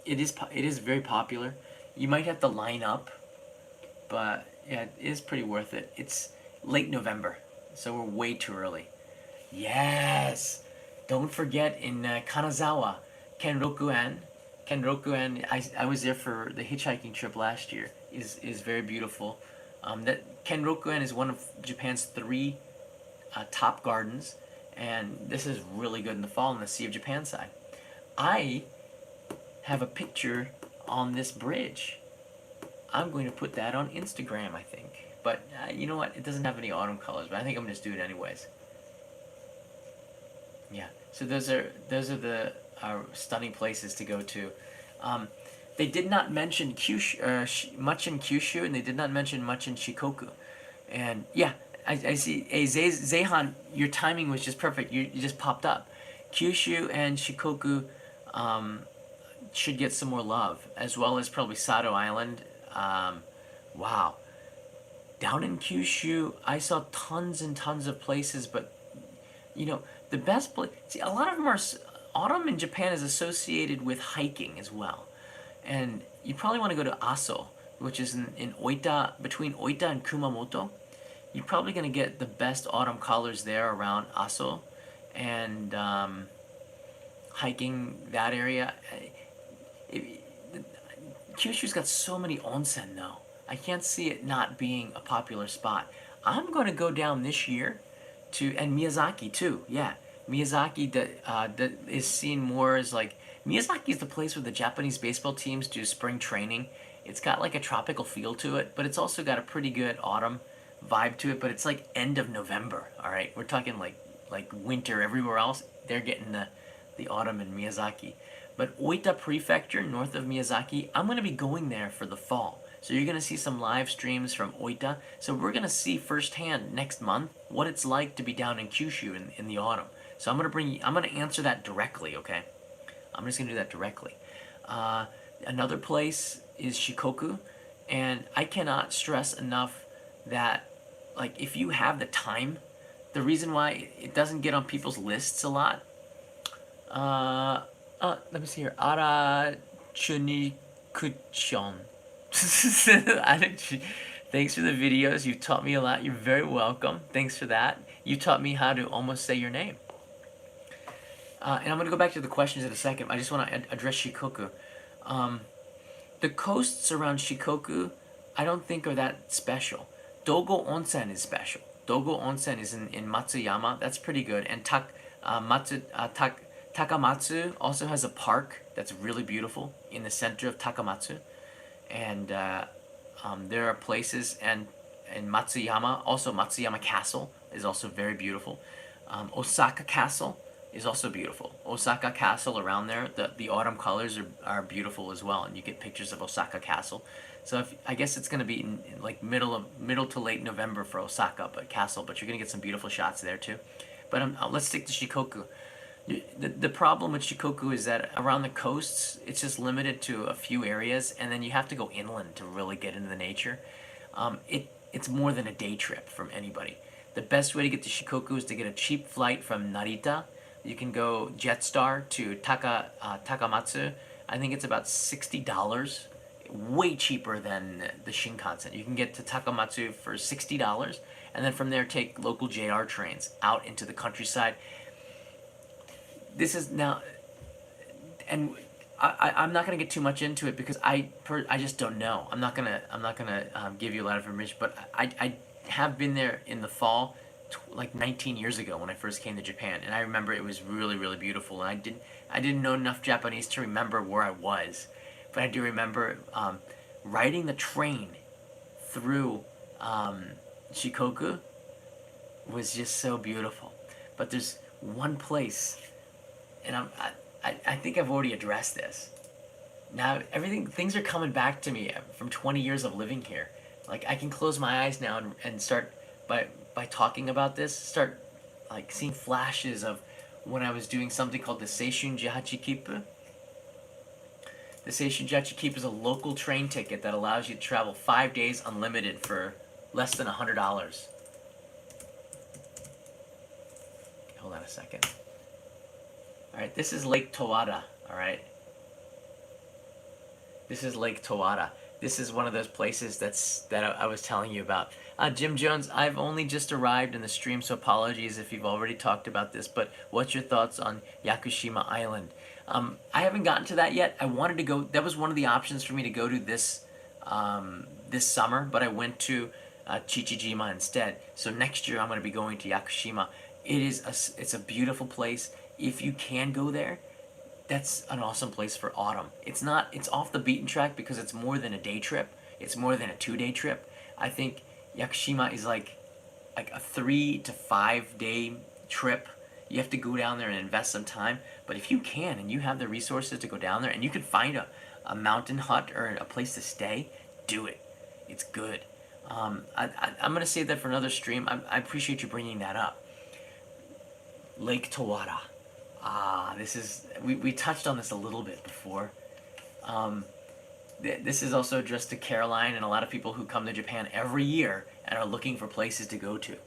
It is very popular. You might have to line up, but yeah, it is pretty worth it. It's late November, so we're way too early. Yes! Don't forget in Kanazawa, Kenrokuen. Kenrokuen, I was there for the hitchhiking trip last year, is very beautiful. That Kenrokuen is one of Japan's 3 top gardens, and this is really good in the fall in the Sea of Japan side. I have a picture on this bridge. I'm going to put that on Instagram, I think. But you know what? It doesn't have any autumn colors, but I think I'm going to just do it anyways. Yeah. So those are the stunning places to go to. They did not mention Kyushu, much in Kyushu, and they did not mention much in Shikoku. And yeah, I see. Hey, Zehan, your timing was just perfect. You just popped up. Kyushu and Shikoku should get some more love, as well as probably Sado Island. Wow. Down in Kyushu, I saw tons and tons of places, but, you know, the best place... See, a lot of them are... Autumn in Japan is associated with hiking as well. And you probably want to go to Aso, which is in Oita, between Oita and Kumamoto. You're probably going to get the best autumn colors there around Aso. And hiking that area... Kyushu's got so many onsen, though. I can't see it not being a popular spot. I'm going to go down this year to, and Miyazaki too, yeah. Miyazaki that is seen more as like, Miyazaki is the place where the Japanese baseball teams do spring training. It's got like a tropical feel to it, but it's also got a pretty good autumn vibe to it, but it's like end of November, all right? We're talking like winter everywhere else. They're getting the autumn in Miyazaki. But Oita Prefecture, north of Miyazaki, I'm going to be going there for the fall. So you're going to see some live streams from Oita. So we're going to see firsthand next month what it's like to be down in Kyushu in the autumn. So I'm going to answer that directly, okay? I'm just going to do that directly. Another place is Shikoku. And I cannot stress enough that, like, if you have the time, the reason why it doesn't get on people's lists a lot, let me see here. Ara Chunikuchon. Thanks for the videos. You taught me a lot. You're very welcome. Thanks for that. You taught me how to almost say your name. And I'm going to go back to the questions in a second. I just want to address Shikoku. The coasts around Shikoku, I don't think are that special. Dogo Onsen is special. Dogo Onsen is in Matsuyama. That's pretty good. And Takamatsu also has a park that's really beautiful in the center of Takamatsu, and there are places and in Matsuyama, also Matsuyama Castle is also very beautiful. Osaka Castle is also beautiful. Osaka Castle around there, the autumn colors are beautiful as well, and you get pictures of Osaka Castle. So I guess it's going to be in like middle to late November for Osaka Castle, but you're going to get some beautiful shots there too. But let's stick to Shikoku. The problem with Shikoku is that around the coasts, it's just limited to a few areas, and then you have to go inland to really get into the nature. It's more than a day trip from anybody. The best way to get to Shikoku is to get a cheap flight from Narita. You can go Jetstar to Takamatsu. I think it's about $60, way cheaper than the Shinkansen. You can get to Takamatsu for $60, and then from there take local JR trains out into the countryside. This is now, and I'm not gonna get too much into it because I just don't know. I'm not gonna give you a lot of information, but I have been there in the fall, like 19 years ago when I first came to Japan, and I remember it was really really beautiful. And I didn't know enough Japanese to remember where I was, but I do remember riding the train through Shikoku was just so beautiful. But there's one place, and I think I've already addressed this. Now things are coming back to me from 20 years of living here. Like I can close my eyes now and start by talking about this, start like seeing flashes of when I was doing something called the Seishun Jihachi Kippu. The Seishun Jihachi Kippu is a local train ticket that allows you to travel 5 days unlimited for less than $100. Hold on a second. Alright, this is Lake Towada, alright? This is Lake Towada. This is one of those places that I was telling you about. Jim Jones, I've only just arrived in the stream, so apologies if you've already talked about this, but what's your thoughts on Yakushima Island? I haven't gotten to that yet. I wanted to go, that was one of the options for me to go to this summer, but I went to Chichijima instead. So next year I'm going to be going to Yakushima. It's a beautiful place. If you can go there, that's an awesome place for autumn. It's off the beaten track because it's more than a day trip. It's more than a 2-day trip. I think Yakushima is like a 3 to 5 day trip. You have to go down there and invest some time. But if you can and you have the resources to go down there and you can find a mountain hut or a place to stay, do it. It's good. I'm going to save that for another stream. I appreciate you bringing that up. Lake Towada. We touched on this a little bit before. This is also addressed to Caroline and a lot of people who come to Japan every year and are looking for places to go to.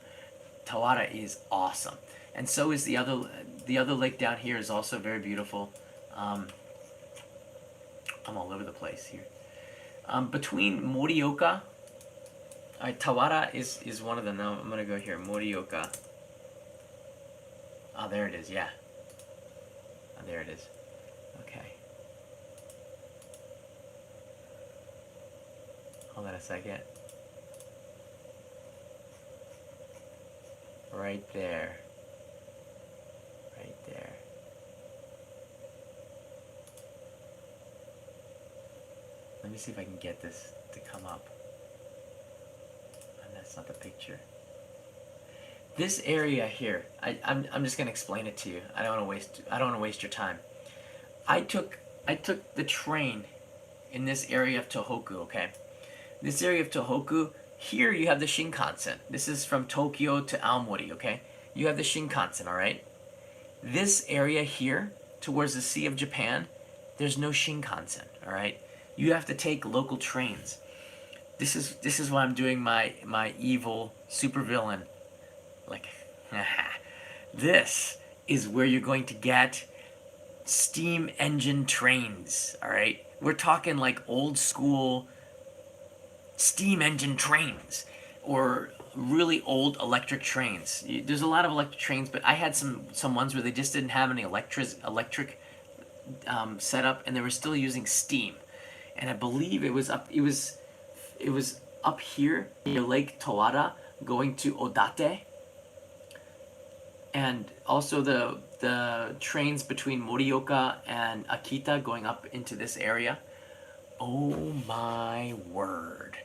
Towada is awesome, and so is the other lake down here is also very beautiful. I'm all over the place here. Between Morioka, Towada is one of them. Now I'm gonna go here. Morioka. Oh, there it is. Yeah. Oh, there it is. Okay. Hold on a second. Right there. Right there. Let me see if I can get this to come up. And that's not the picture. This area here, I'm just gonna explain it to you. I don't want to waste your time. I took the train in this area of Tohoku. Okay, this area of Tohoku. Here you have the Shinkansen. This is from Tokyo to Aomori. Okay, you have the Shinkansen. All right. This area here, towards the Sea of Japan, there's no Shinkansen. All right. You have to take local trains. This is why I'm doing my evil supervillain. Like, this is where you're going to get steam engine trains, all right? We're talking like old school steam engine trains or really old electric trains. There's a lot of electric trains, but I had some ones where they just didn't have any electric setup, and they were still using steam. And I believe it was up here near Lake Towada, going to Odate. And also the trains between Morioka and Akita going up into this area. Oh my word.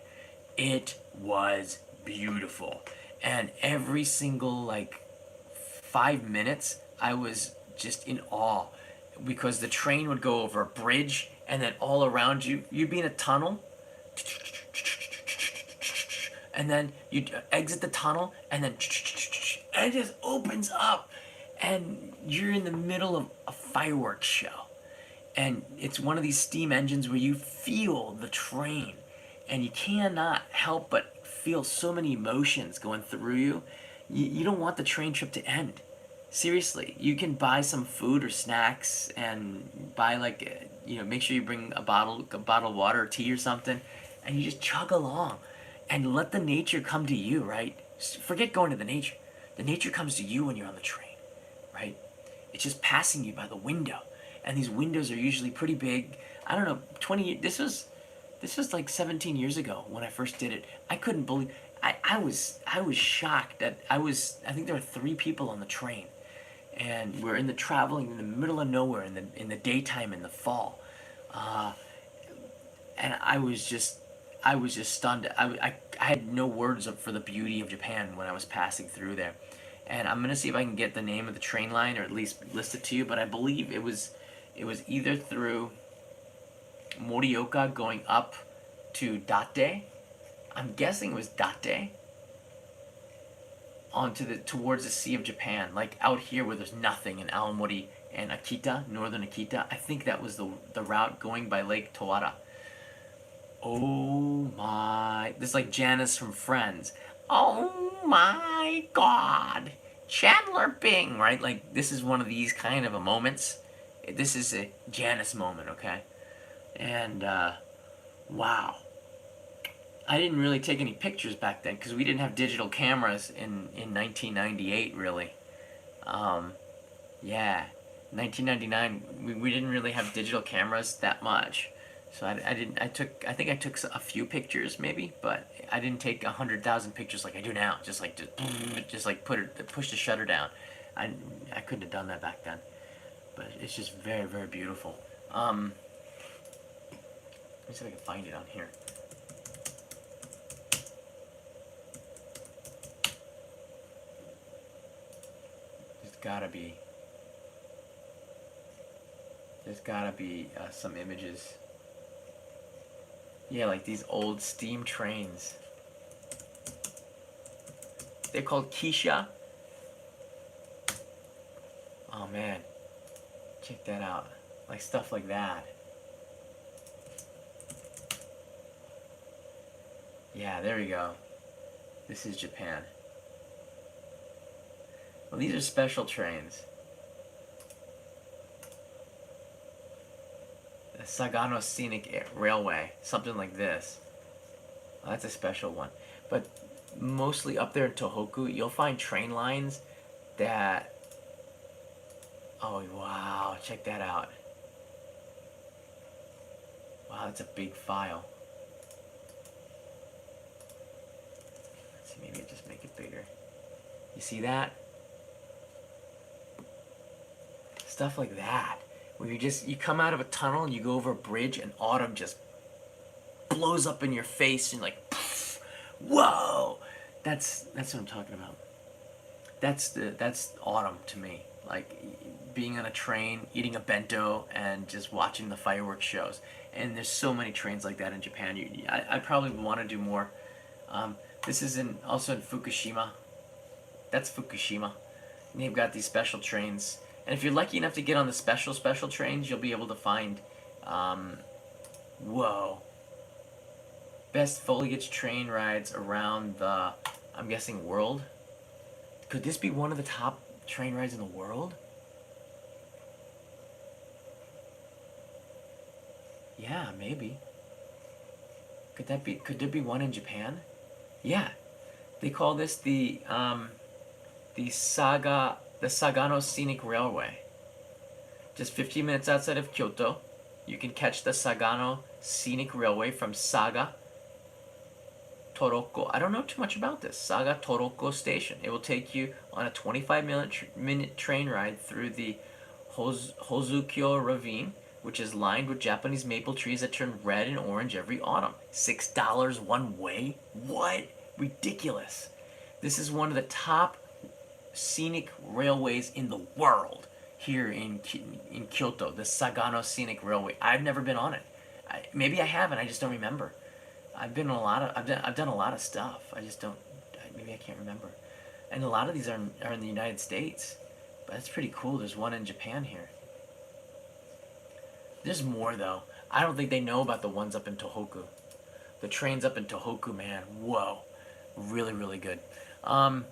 It was beautiful. And every single like 5 minutes I was just in awe because the train would go over a bridge and then all around you you'd be in a tunnel and then you'd exit the tunnel and then and it just opens up and you're in the middle of a fireworks show. And it's one of these steam engines where you feel the train and you cannot help but feel so many emotions going through you. You don't want the train trip to end. Seriously, you can buy some food or snacks and buy like, make sure you bring a bottle of water or tea or something, and you just chug along and let the nature come to you, right? Forget going to the nature. The nature comes to you when you're on the train, right? It's just passing you by the window. And these windows are usually pretty big. I don't know, 20 this was like 17 years ago when I first did it. I couldn't believe I was shocked that I think there were 3 people on the train. And we're traveling in the middle of nowhere in the daytime in the fall. And I was just stunned. I had no words for the beauty of Japan when I was passing through there. And I'm gonna see if I can get the name of the train line or at least list it to you. But I believe it was either through Morioka going up to Date. I'm guessing it was Date. Towards the Sea of Japan, like out here where there's nothing in Aomori and Akita, northern Akita. I think that was the route going by Lake Towada. Oh my! This is like Janice from Friends. Oh my God! Chandler Bing, right? Like this is one of these kind of a moments. This is a Janice moment, okay? And wow. I didn't really take any pictures back then because we didn't have digital cameras in 1998, really. Yeah, 1999, we didn't really have digital cameras that much. So I think I took a few pictures maybe, but I didn't take 100,000 pictures like I do now. Just like push the shutter down. I couldn't have done that back then. But it's just very, very beautiful. Let me see if I can find it on here. There's gotta be some images. Yeah, like these old steam trains. They're called Kisha. Oh man, check that out. Like stuff like that. Yeah, there we go. This is Japan. Well, these are special trains. The Sagano Scenic Railway, something like this. Well, that's a special one. But mostly up there in Tohoku, you'll find train lines that... Oh, wow, check that out. Wow, that's a big file. Let's see, maybe just make it bigger. You see that? Stuff like that, where you come out of a tunnel and you go over a bridge and autumn just blows up in your face and like, poof, whoa! That's what I'm talking about. That's autumn to me. Like being on a train, eating a bento, and just watching the fireworks shows. And there's so many trains like that in Japan. I probably want to do more. This is also in Fukushima. That's Fukushima. And they've got these special trains. And if you're lucky enough to get on the special trains, you'll be able to find, whoa, best foliage train rides around the, I'm guessing, world. Could this be one of the top train rides in the world? Yeah, maybe. Could there be one in Japan? Yeah. They call this the Sagano Scenic Railway. Just 15 minutes outside of Kyoto, you can catch the Sagano Scenic Railway from Saga Toroko. I don't know too much about this. Saga Toroko Station. It will take you on a 25-minute train ride through the Hozukyo Ravine, which is lined with Japanese maple trees that turn red and orange every autumn. $6 one way? What? Ridiculous. This is one of the top scenic railways in the world here in Kyoto, the Sagano Scenic Railway. I've never been on it. Maybe I have and I just don't remember. I've done a lot of stuff. I just don't. Maybe I can't remember. And a lot of these are in the United States, but that's pretty cool. There's one in Japan here. There's more though. I don't think they know about the ones up in Tohoku. The trains up in Tohoku, man. Whoa, really, really good. I'm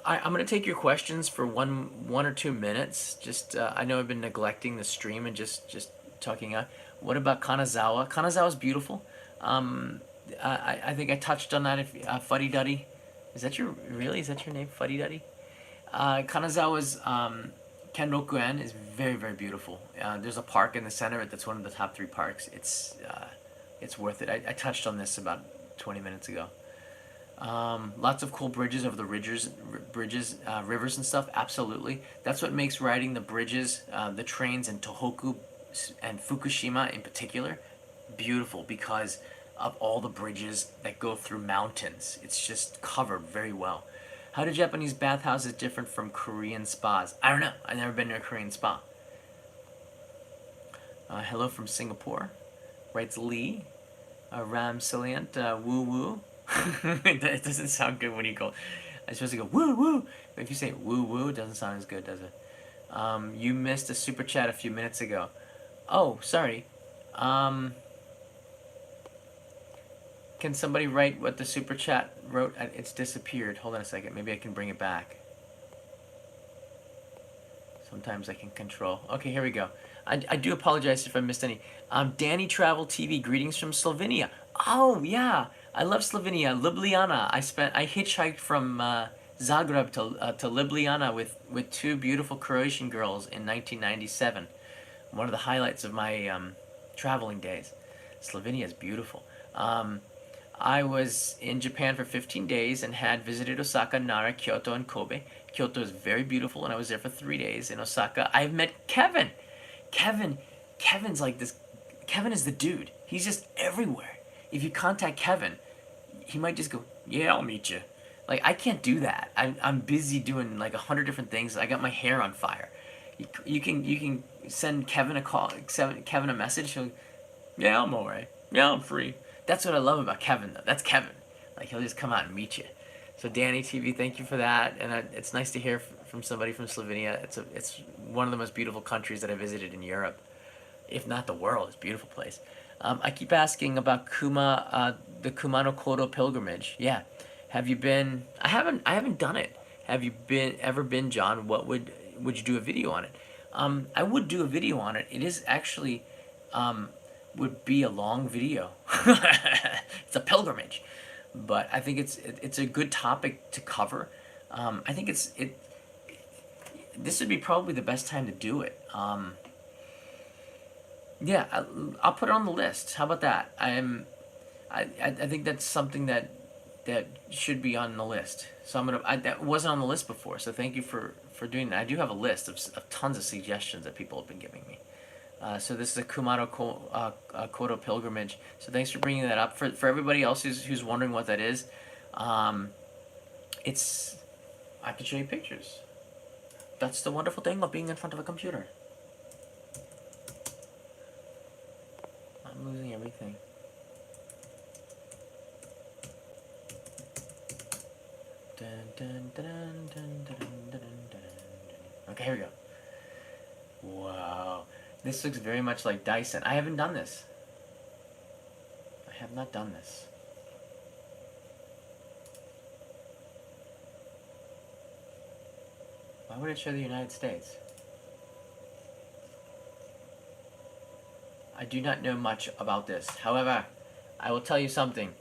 gonna take your questions for one or 2 minutes. Just I know I've been neglecting the stream and just talking. What about Kanazawa? Kanazawa's beautiful. I think I touched on that. Fuddy Duddy, is that your name, Fuddy Duddy? Kanazawa's Kenroku-en is very, very beautiful. There's a park in the center that's one of the top 3 parks. It's worth it. I touched on this about 20 minutes ago. Lots of cool bridges over the rivers and stuff. Absolutely, that's what makes riding the bridges, the trains in Tohoku and Fukushima in particular, beautiful, because of all the bridges that go through mountains. It's just covered very well. How do Japanese bathhouses different from Korean spas? I don't know. I've never been to a Korean spa. Hello from Singapore, writes Lee. Ram Salient, woo woo. It doesn't sound good when you go. I'm supposed to go woo woo. But if you say woo woo, it doesn't sound as good, does it? You missed a super chat a few minutes ago. Oh, sorry. Can somebody write what the super chat wrote? It's disappeared. Hold on a second. Maybe I can bring it back. Sometimes I can control. Okay, here we go. I do apologize if I missed any. Danny Travel TV, greetings from Slovenia. Oh yeah, I love Slovenia. Ljubljana. I hitchhiked from Zagreb to Ljubljana with 2 beautiful Croatian girls in 1997. One of the highlights of my traveling days. Slovenia is beautiful. I was in Japan for 15 days and had visited Osaka, Nara, Kyoto, and Kobe. Kyoto is very beautiful, and I was there for 3 days. In Osaka, I've met Kevin. Kevin's like this. Kevin is the dude. He's just everywhere. If you contact Kevin, he might just go, yeah, I'll meet you. Like, I can't do that. I'm busy doing like 100 different things. I got my hair on fire. You can send Kevin a call, send Kevin a message. He'll, yeah, I'm alright. Yeah, I'm free. That's what I love about Kevin, though. That's Kevin. Like, he'll just come out and meet you. So Danny TV, thank you for that. And it's nice to hear from somebody from Slovenia. It's one of the most beautiful countries that I visited in Europe, if not the world. It's a beautiful place. I keep asking about the Kumano Kodo pilgrimage. Yeah, have you been? I haven't done it. Have you ever been, John? What would you do a video on it? I would do a video on it. It is actually would be a long video. It's a pilgrimage, but I think it's a good topic to cover. I think this would be probably the best time to do it. Yeah, I'll put it on the list. How about that? I think that's something that should be on the list. So that wasn't on the list before. So thank you for doing that. I do have a list of tons of suggestions that people have been giving me. So this is a Kumano Kodo pilgrimage. So thanks for bringing that up. For everybody else who's wondering what that is, I can show you pictures. That's the wonderful thing about being in front of a computer. I'm losing everything. Dun, dun, dun, dun, dun, dun, dun. Okay, here we go. Wow. This looks very much like Dyson. I haven't done this. I have not done this. Why would it show the United States? I do not know much about this. However, I will tell you something.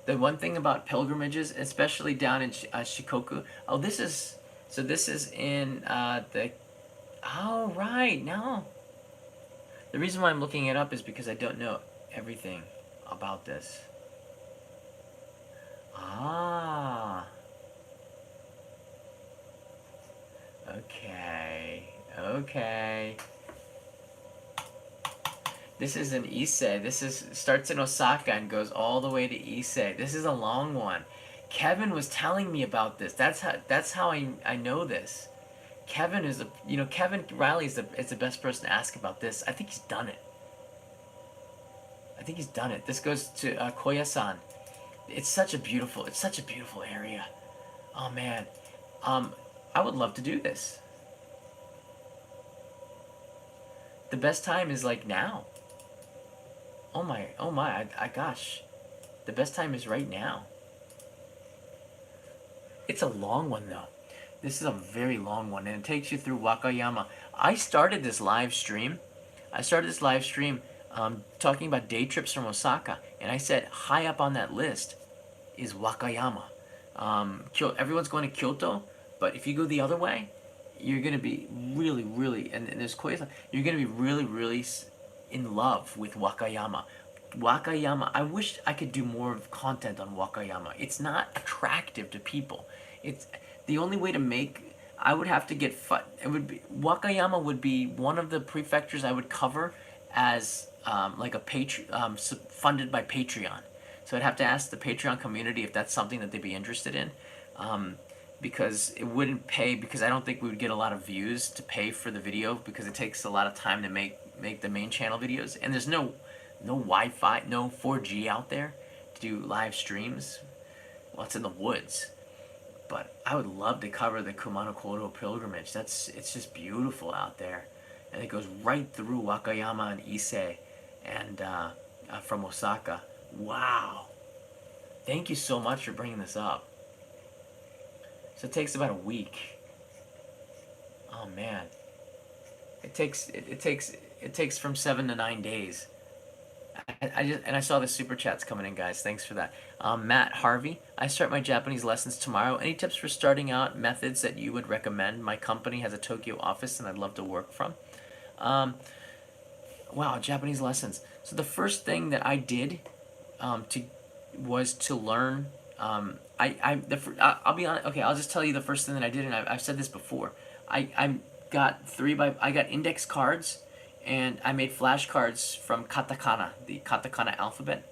The one thing about pilgrimages, especially down in Shikoku. Oh, this is in the. Oh, right. No. The reason why I'm looking it up is because I don't know everything about this. Ah. Okay. Okay. This is an Ise. This is starts in Osaka and goes all the way to Ise. This is a long one. Kevin was telling me about this. That's how I know this. Kevin is Kevin Riley is the best person to ask about this. I think he's done it. I think he's done it. This goes to Koya-san. It's such a beautiful area. Oh man, um, I would love to do this. The best time is like now. Oh my, gosh, the best time is right now. It's a long one though. This is a very long one, and it takes you through Wakayama. I started this live stream. I started this live stream talking about day trips from Osaka, and I said high up on that list is Wakayama. Everyone's going to Kyoto, but if you go the other way, you're gonna be really, really, and there's quite, you're gonna be really, really in love with Wakayama. Wakayama, I wish I could do more content on Wakayama. It's not attractive to people. It's the only way to make. I would have to get. It would be Wakayama would be one of the prefectures I would cover as like a funded by Patreon. So I'd have to ask the Patreon community if that's something that they'd be interested in. Because it wouldn't pay, because I don't think we would get a lot of views to pay for the video, because it takes a lot of time to make the main channel videos, and there's no Wi-Fi, no 4G out there to do live streams. Well, it's in the woods, but I would love to cover the Kumano-Kodo pilgrimage. It's just beautiful out there, and it goes right through Wakayama and Ise, and from Osaka. Wow, thank you so much for bringing this up. So it takes about a week. Oh man, it takes from 7 to 9 days. I saw the super chats coming in, guys. Thanks for that. Matt Harvey, I start my Japanese lessons tomorrow. Any tips for starting out, methods that you would recommend? My company has a Tokyo office and I'd love to work from. Wow, Japanese lessons. So the first thing that I did was to learn. I'll be honest. Okay, I'll just tell you the first thing that I did, and I've said this before. I got I got index cards, and I made flashcards from katakana, the katakana alphabet,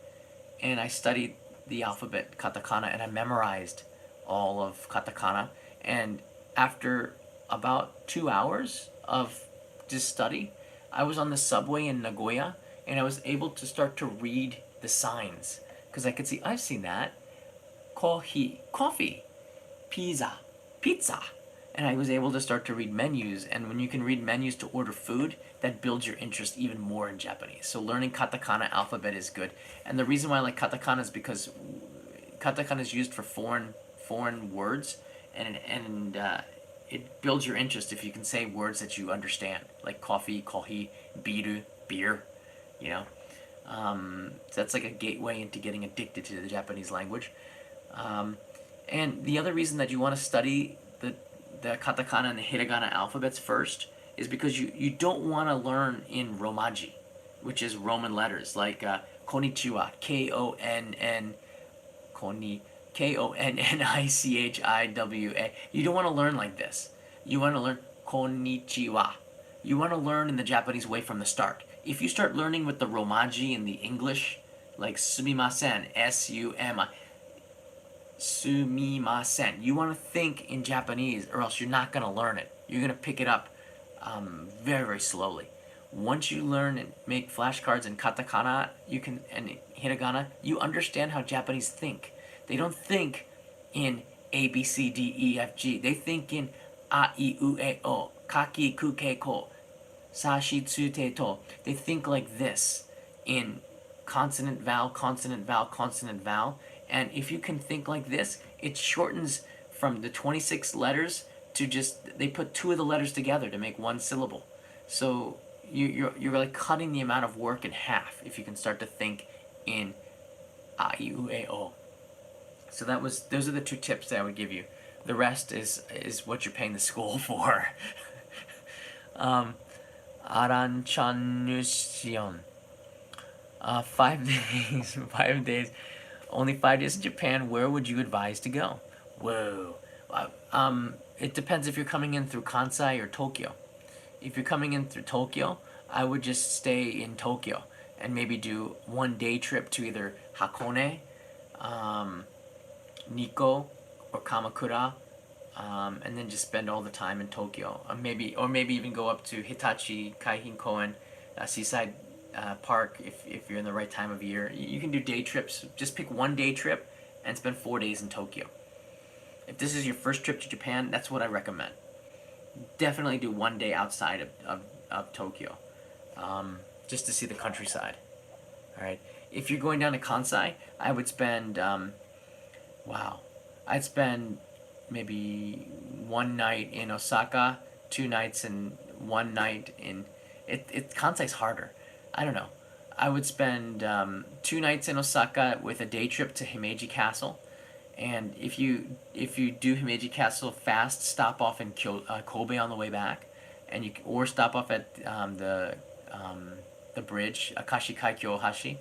and I studied the alphabet katakana, and I memorized all of katakana. And after about 2 hours of just study, I was on the subway in Nagoya, and I was able to start to read the signs, because I could see, I've seen that. Coffee, pizza, and I was able to start to read menus. And when you can read menus to order food, that builds your interest even more in Japanese. So learning katakana alphabet is good. And the reason why I like katakana is because katakana is used for foreign words, and it builds your interest if you can say words that you understand, like coffee, kohi, biru, beer, you know. So that's like a gateway into getting addicted to the Japanese language. And the other reason that you want to study the katakana and the hiragana alphabets first is because you don't want to learn in Romaji, which is Roman letters, like konnichiwa, Konnichiwa. You don't want to learn like this. You want to learn konnichiwa. You want to learn in the Japanese way from the start. If you start learning with the Romaji and the English, like sumimasen, S-U-M-I, sumimasen. You want to think in Japanese, or else you're not going to learn it. You're going to pick it up very, very slowly. Once you learn and make flashcards in katakana, and hiragana, you understand how Japanese think. They don't think in A, B, C, D, E, F, G. They think in A, I, U, E, O, kaki, ku, ke, ko, sa, shi, tsu, te, to. They think like this in consonant, vowel, consonant, vowel, consonant, vowel. And if you can think like this, it shortens from the 26 letters to just, they put 2 of the letters together to make 1 syllable. So you're like cutting the amount of work in half if you can start to think in A, I, U, E, O. So those are the 2 tips that I would give you. The rest is what you're paying the school for. Aranchanushion. 5 days. 5 days. only 5 days in Japan. Where would you advise to go? Whoa. It depends if you're coming in through Kansai or Tokyo. If you're coming in through Tokyo, I would just stay in Tokyo and maybe do 1 day trip to either Hakone, um, Nikko, or Kamakura, and then just spend all the time in Tokyo. Maybe even go up to Hitachi Kaihin Koen, Seaside Park if you're in the right time of year. You can do day trips. Just pick 1 day trip and spend 4 days in Tokyo. If this is your first trip to Japan, that's what I recommend. Definitely do 1 day outside of Tokyo, just to see the countryside. All right. If you're going down to Kansai, I would spend, I'd spend maybe 1 night in Osaka, 2 nights and 1 night in. Kansai's harder. I don't know. I would spend 2 nights in Osaka with a day trip to Himeji Castle. And if you do Himeji Castle fast, stop off in Kobe on the way back, or stop off at the bridge, Akashi Kaikyo Hashi.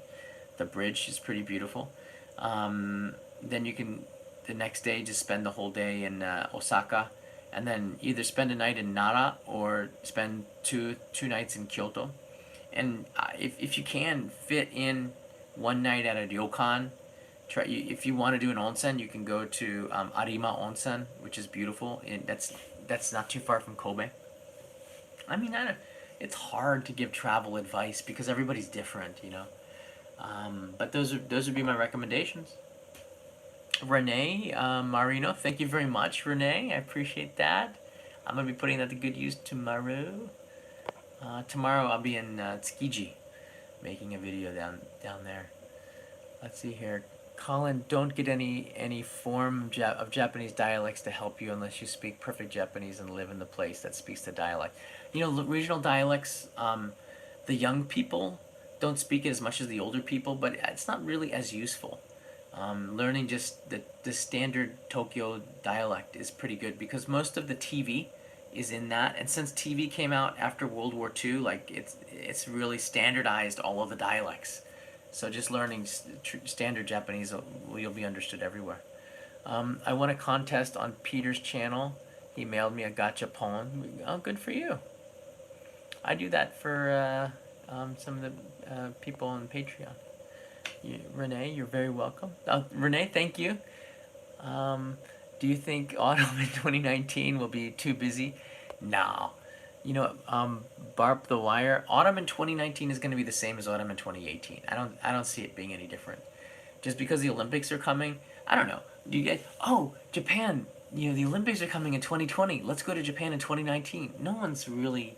The bridge is pretty beautiful. Then you can the next day just spend the whole day in Osaka, and then either spend a night in Nara or spend two nights in Kyoto. And if you can fit in 1 night at a ryokan. If you want to do an onsen, you can go to Arima Onsen, which is beautiful, and that's not too far from Kobe. I mean, it's hard to give travel advice because everybody's different, you know. But those would be my recommendations. Renee Marino, thank you very much, Renee. I appreciate that. I'm gonna be putting that to good use tomorrow. Tomorrow I'll be in Tsukiji, making a video down there. Let's see here. Colin, don't get any form of Japanese dialects to help you unless you speak perfect Japanese and live in the place that speaks the dialect. You know, regional dialects, the young people don't speak it as much as the older people, but it's not really as useful. Learning just the standard Tokyo dialect is pretty good because most of the TV is in that, and since TV came out after World War II, like it's really standardized all of the dialects. So just learning standard Japanese, you'll be understood everywhere. I won a contest on Peter's channel. He mailed me a gachapon. Oh, good for you. I do that for some of the people on Patreon. Renee, you're very welcome. Renee, thank you. Do you think autumn in 2019 will be too busy? No. You know, Barb the Wire, autumn in 2019 is going to be the same as autumn in 2018. I don't see it being any different. Just because the Olympics are coming, I don't know. Do you get, Japan, you know, the Olympics are coming in 2020. Let's go to Japan in 2019. No one's really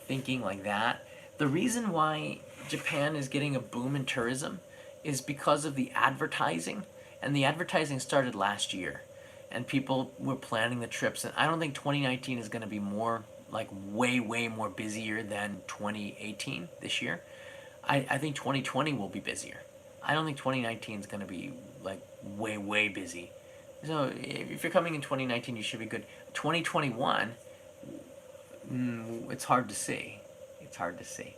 thinking like that. The reason why Japan is getting a boom in tourism is because of the advertising, and the advertising started last year, and people were planning the trips, and I don't think 2019 is going to be more like way more busier than 2018 this year. I think 2020 will be busier. I don't think 2019 is going to be like way busy. So if you're coming in 2019, you should be good. 2021, it's hard to see. It's hard to see.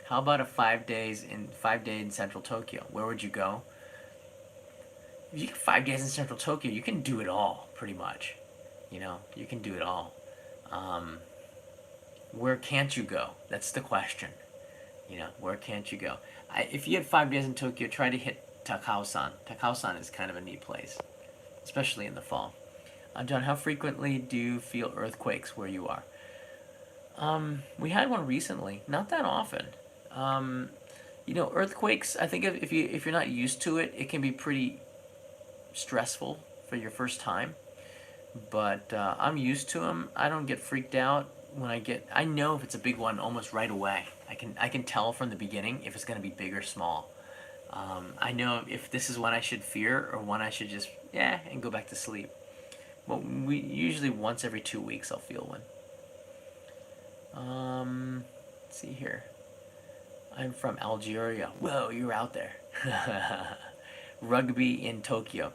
How about a 5 day in central Tokyo? Where would you go? If you get 5 days in central Tokyo, you can do it all, pretty much. You know, you can do it all. Where can't you go? That's the question. You know, where can't you go? If you had 5 days in Tokyo, try to hit Takao-san. Takao-san is kind of a neat place, especially in the fall. John, how frequently do you feel earthquakes where you are? We had one recently. Not that often. You know, earthquakes, I think if you're not used to it, it can be pretty stressful for your first time. But I'm used to them. I don't get freaked out when I know if it's a big one almost right away. I can tell from the beginning if it's going to be big or small. I know if this is one I should fear or one I should just, and go back to sleep. Well, we usually once every 2 weeks I'll feel one. Let's see here. I'm from Algeria. Whoa, you're out there. Rugby in Tokyo.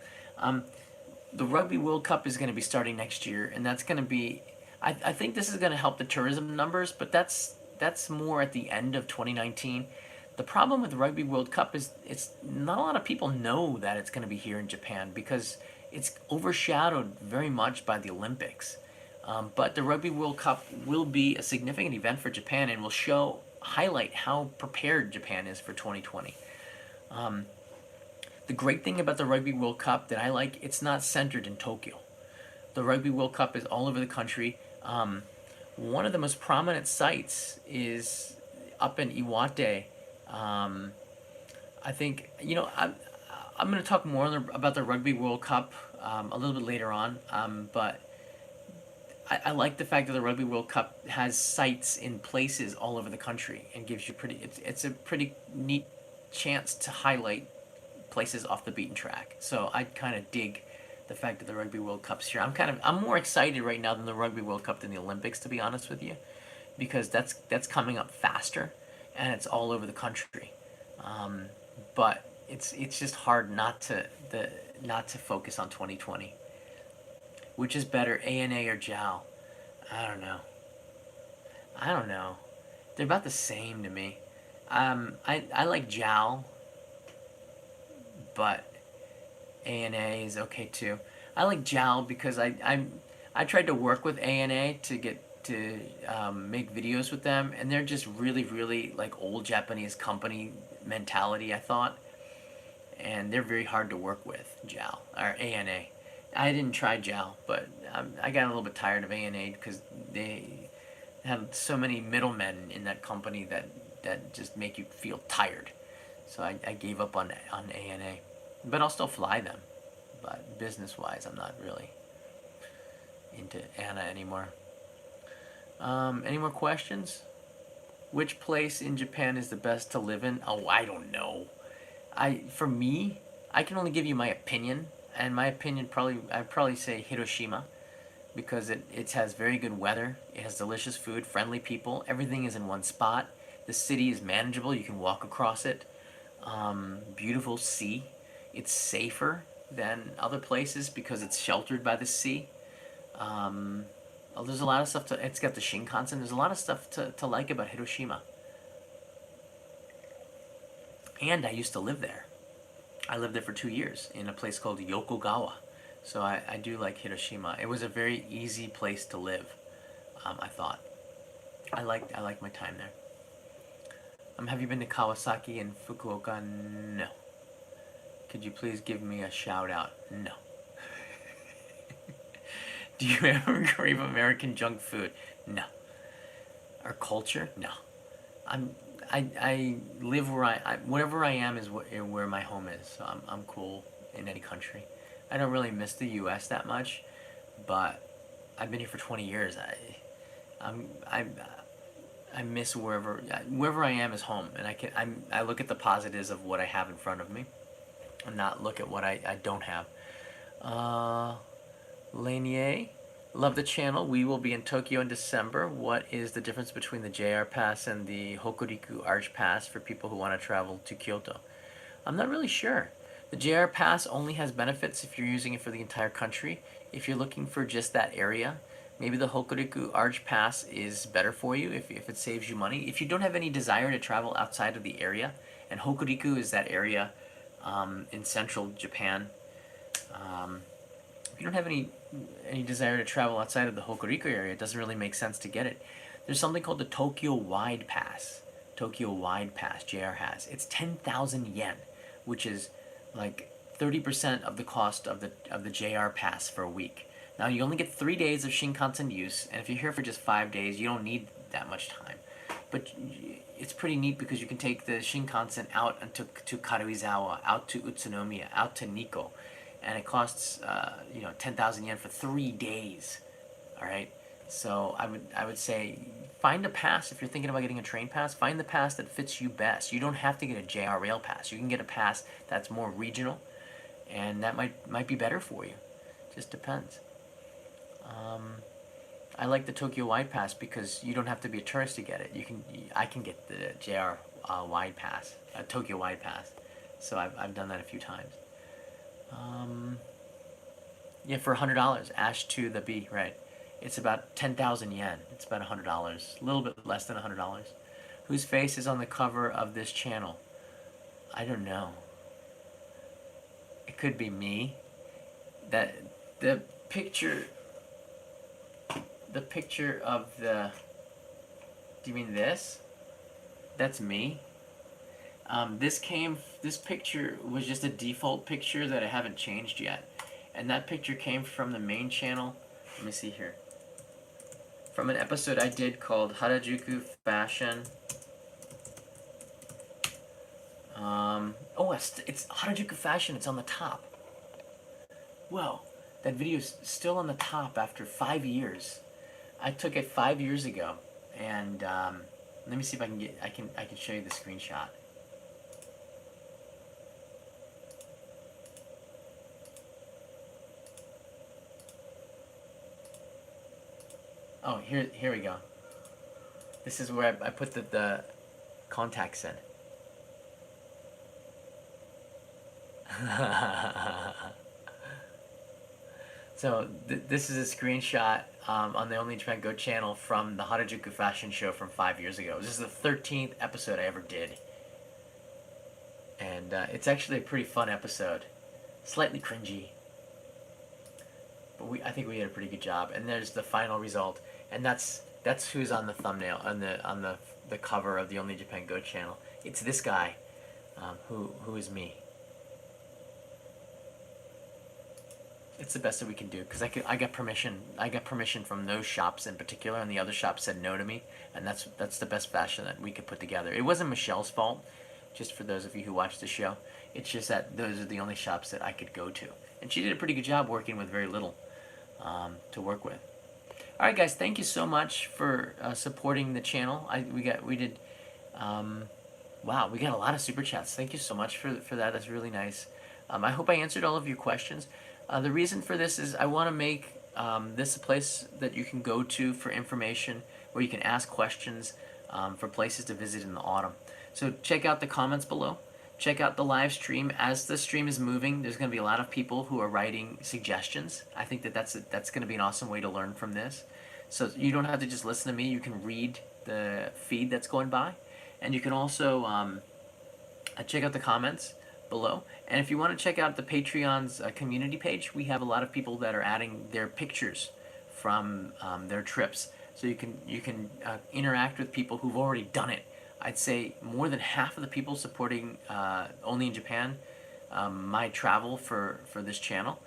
The Rugby World Cup is going to be starting next year, and that's going to be... I think this is going to help the tourism numbers, but that's more at the end of 2019. The problem with the Rugby World Cup is it's not a lot of people know that it's going to be here in Japan because it's overshadowed very much by the Olympics. But the Rugby World Cup will be a significant event for Japan and will highlight how prepared Japan is for 2020. The great thing about the Rugby World Cup that I like, it's not centered in Tokyo. The Rugby World Cup is all over the country. One of the most prominent sites is up in Iwate. I think, I'm going to talk more about the Rugby World Cup a little bit later on, but I like the fact that the Rugby World Cup has sites in places all over the country and gives you it's a pretty neat chance to highlight places off the beaten track. So I kind of dig the fact that the Rugby World Cup's here. I'm more excited right now than the Rugby World Cup than the Olympics, to be honest with you, because that's coming up faster and it's all over the country. But it's just hard not to focus on 2020. Which is better, ANA or JAL? I don't know. They're about the same to me. I like JAL, but ANA is okay too. I like JAL because I tried to work with ANA to get to make videos with them, and they're just really, really like old Japanese company mentality, I thought. And they're very hard to work with, JAL, or ANA. I didn't try JAL, but I got a little bit tired of ANA because they have so many middlemen in that company that just make you feel tired. So I gave up on ANA. But I'll still fly them. But business-wise, I'm not really into ANA anymore. Any more questions? Which place in Japan is the best to live in? Oh, I don't know. For me, I can only give you my opinion. And my opinion, I'd probably say Hiroshima, because it has very good weather, it has delicious food, friendly people, everything is in one spot, the city is manageable, you can walk across it, beautiful sea, it's safer than other places because it's sheltered by the sea. There's a lot of stuff it's got the Shinkansen, there's a lot of stuff to like about Hiroshima. And I used to live there. I lived there for 2 years in a place called Yokogawa. So I do like Hiroshima. It was a very easy place to live, I thought. I liked my time there. Have you been to Kawasaki and Fukuoka? No. Could you please give me a shout out? No. Do you ever crave American junk food? No. Or culture? No. I live wherever I am is where my home is. So I'm cool in any country. I don't really miss the U.S. that much, but I've been here for 20 years. I miss wherever I am is home, and I look at the positives of what I have in front of me, and not look at what I don't have. Lanier, love the channel. We will be in Tokyo in December. What is the difference between the JR Pass and the Hokuriku Arch Pass for people who want to travel to Kyoto? I'm not really sure. The JR Pass only has benefits if you're using it for the entire country. If you're looking for just that area, maybe the Hokuriku Arch Pass is better for you if it saves you money. If you don't have any desire to travel outside of the area, and Hokuriku is that area in central Japan, if you don't have any desire to travel outside of the Hokuriku area, it doesn't really make sense to get it. There's something called the Tokyo Wide Pass. Tokyo Wide Pass, JR has. It's 10,000 yen, which is like 30% of the cost of the JR Pass for a week. Now you only get 3 days of Shinkansen use, and if you're here for just 5 days, you don't need that much time. But it's pretty neat because you can take the Shinkansen out to Karuizawa, out to Utsunomiya, out to Nikko, and it costs 10,000 yen for 3 days. All right, so I would say find a pass if you're thinking about getting a train pass. Find the pass that fits you best. You don't have to get a JR Rail pass. You can get a pass that's more regional, and that might be better for you. Just depends. I like the Tokyo Wide Pass because you don't have to be a tourist to get it. I can get the JR Wide Pass, Tokyo Wide Pass. So I've done that a few times. Yeah, for $100, Ash to the B, right? It's about 10,000 yen. It's about $100, a little bit less than $100. Whose face is on the cover of this channel? I don't know. It could be me. That the picture of the, do you mean this? That's me. This picture was just a default picture that I haven't changed yet. And that picture came from the main channel. Let me see here. From an episode I did called Harajuku Fashion. It's Harajuku Fashion. It's on the top. Whoa, that video's still on the top after 5 years. I took it 5 years ago, and let me see if I can show you the screenshot. Oh, here we go. This is where I put the contacts in. So this is a screenshot on the Only Japan Go channel from the Harajuku Fashion Show from 5 years ago. This is the 13th episode I ever did. And it's actually a pretty fun episode. Slightly cringy. But I think we did a pretty good job. And there's the final result. And that's who's on the thumbnail, on the cover of the Only Japan Go channel. It's this guy, who is me. It's the best that we can do, because I got permission. I got permission from those shops in particular, and the other shops said no to me, and that's the best fashion that we could put together. It wasn't Michelle's fault, just for those of you who watch the show. It's just that those are the only shops that I could go to, and she did a pretty good job working with very little to work with. All right, guys, thank you so much for supporting the channel. We got a lot of super chats. Thank you so much for that. That's really nice. I hope I answered all of your questions. The reason for this is I want to make this a place that you can go to for information, where you can ask questions for places to visit in the autumn. So check out the comments below. Check out the live stream. As the stream is moving, there's going to be a lot of people who are writing suggestions. I think that's going to be an awesome way to learn from this. So you don't have to just listen to me. You can read the feed that's going by. And you can also check out the comments below. And if you want to check out the Patreon's community page, we have a lot of people that are adding their pictures from their trips. So you can interact with people who've already done it. I'd say more than half of the people supporting Only in Japan, my travel for this channel,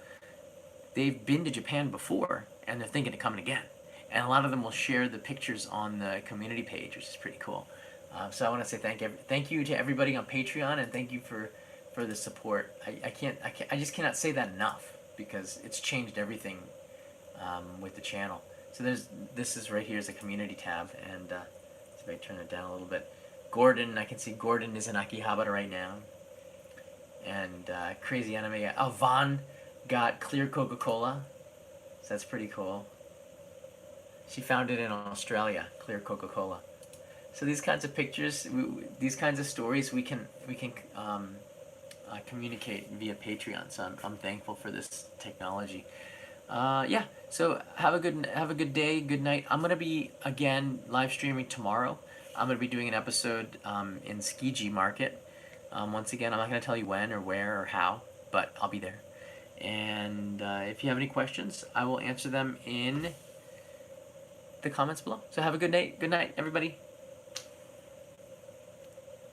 they've been to Japan before and they're thinking of coming again. And a lot of them will share the pictures on the community page, which is pretty cool. So I want to say thank you to everybody on Patreon, and thank you for the support. I just cannot say that enough, because it's changed everything with the channel. So this is right here is a community tab, and if I turn it down a little bit, Gordon, I can see Gordon is in Akihabara right now, and crazy anime guy. Oh, Vaughn got clear Coca-Cola, so that's pretty cool. She found it in Australia, clear Coca-Cola. So these kinds of pictures, these kinds of stories, we can communicate via Patreon. So I'm thankful for this technology. Yeah. So have a good day, good night. I'm gonna be again live streaming tomorrow. I'm gonna be doing an episode in Tsukiji Market. Once again, I'm not gonna tell you when or where or how, but I'll be there. And if you have any questions, I will answer them in the comments below. So have a good night. Good night, everybody.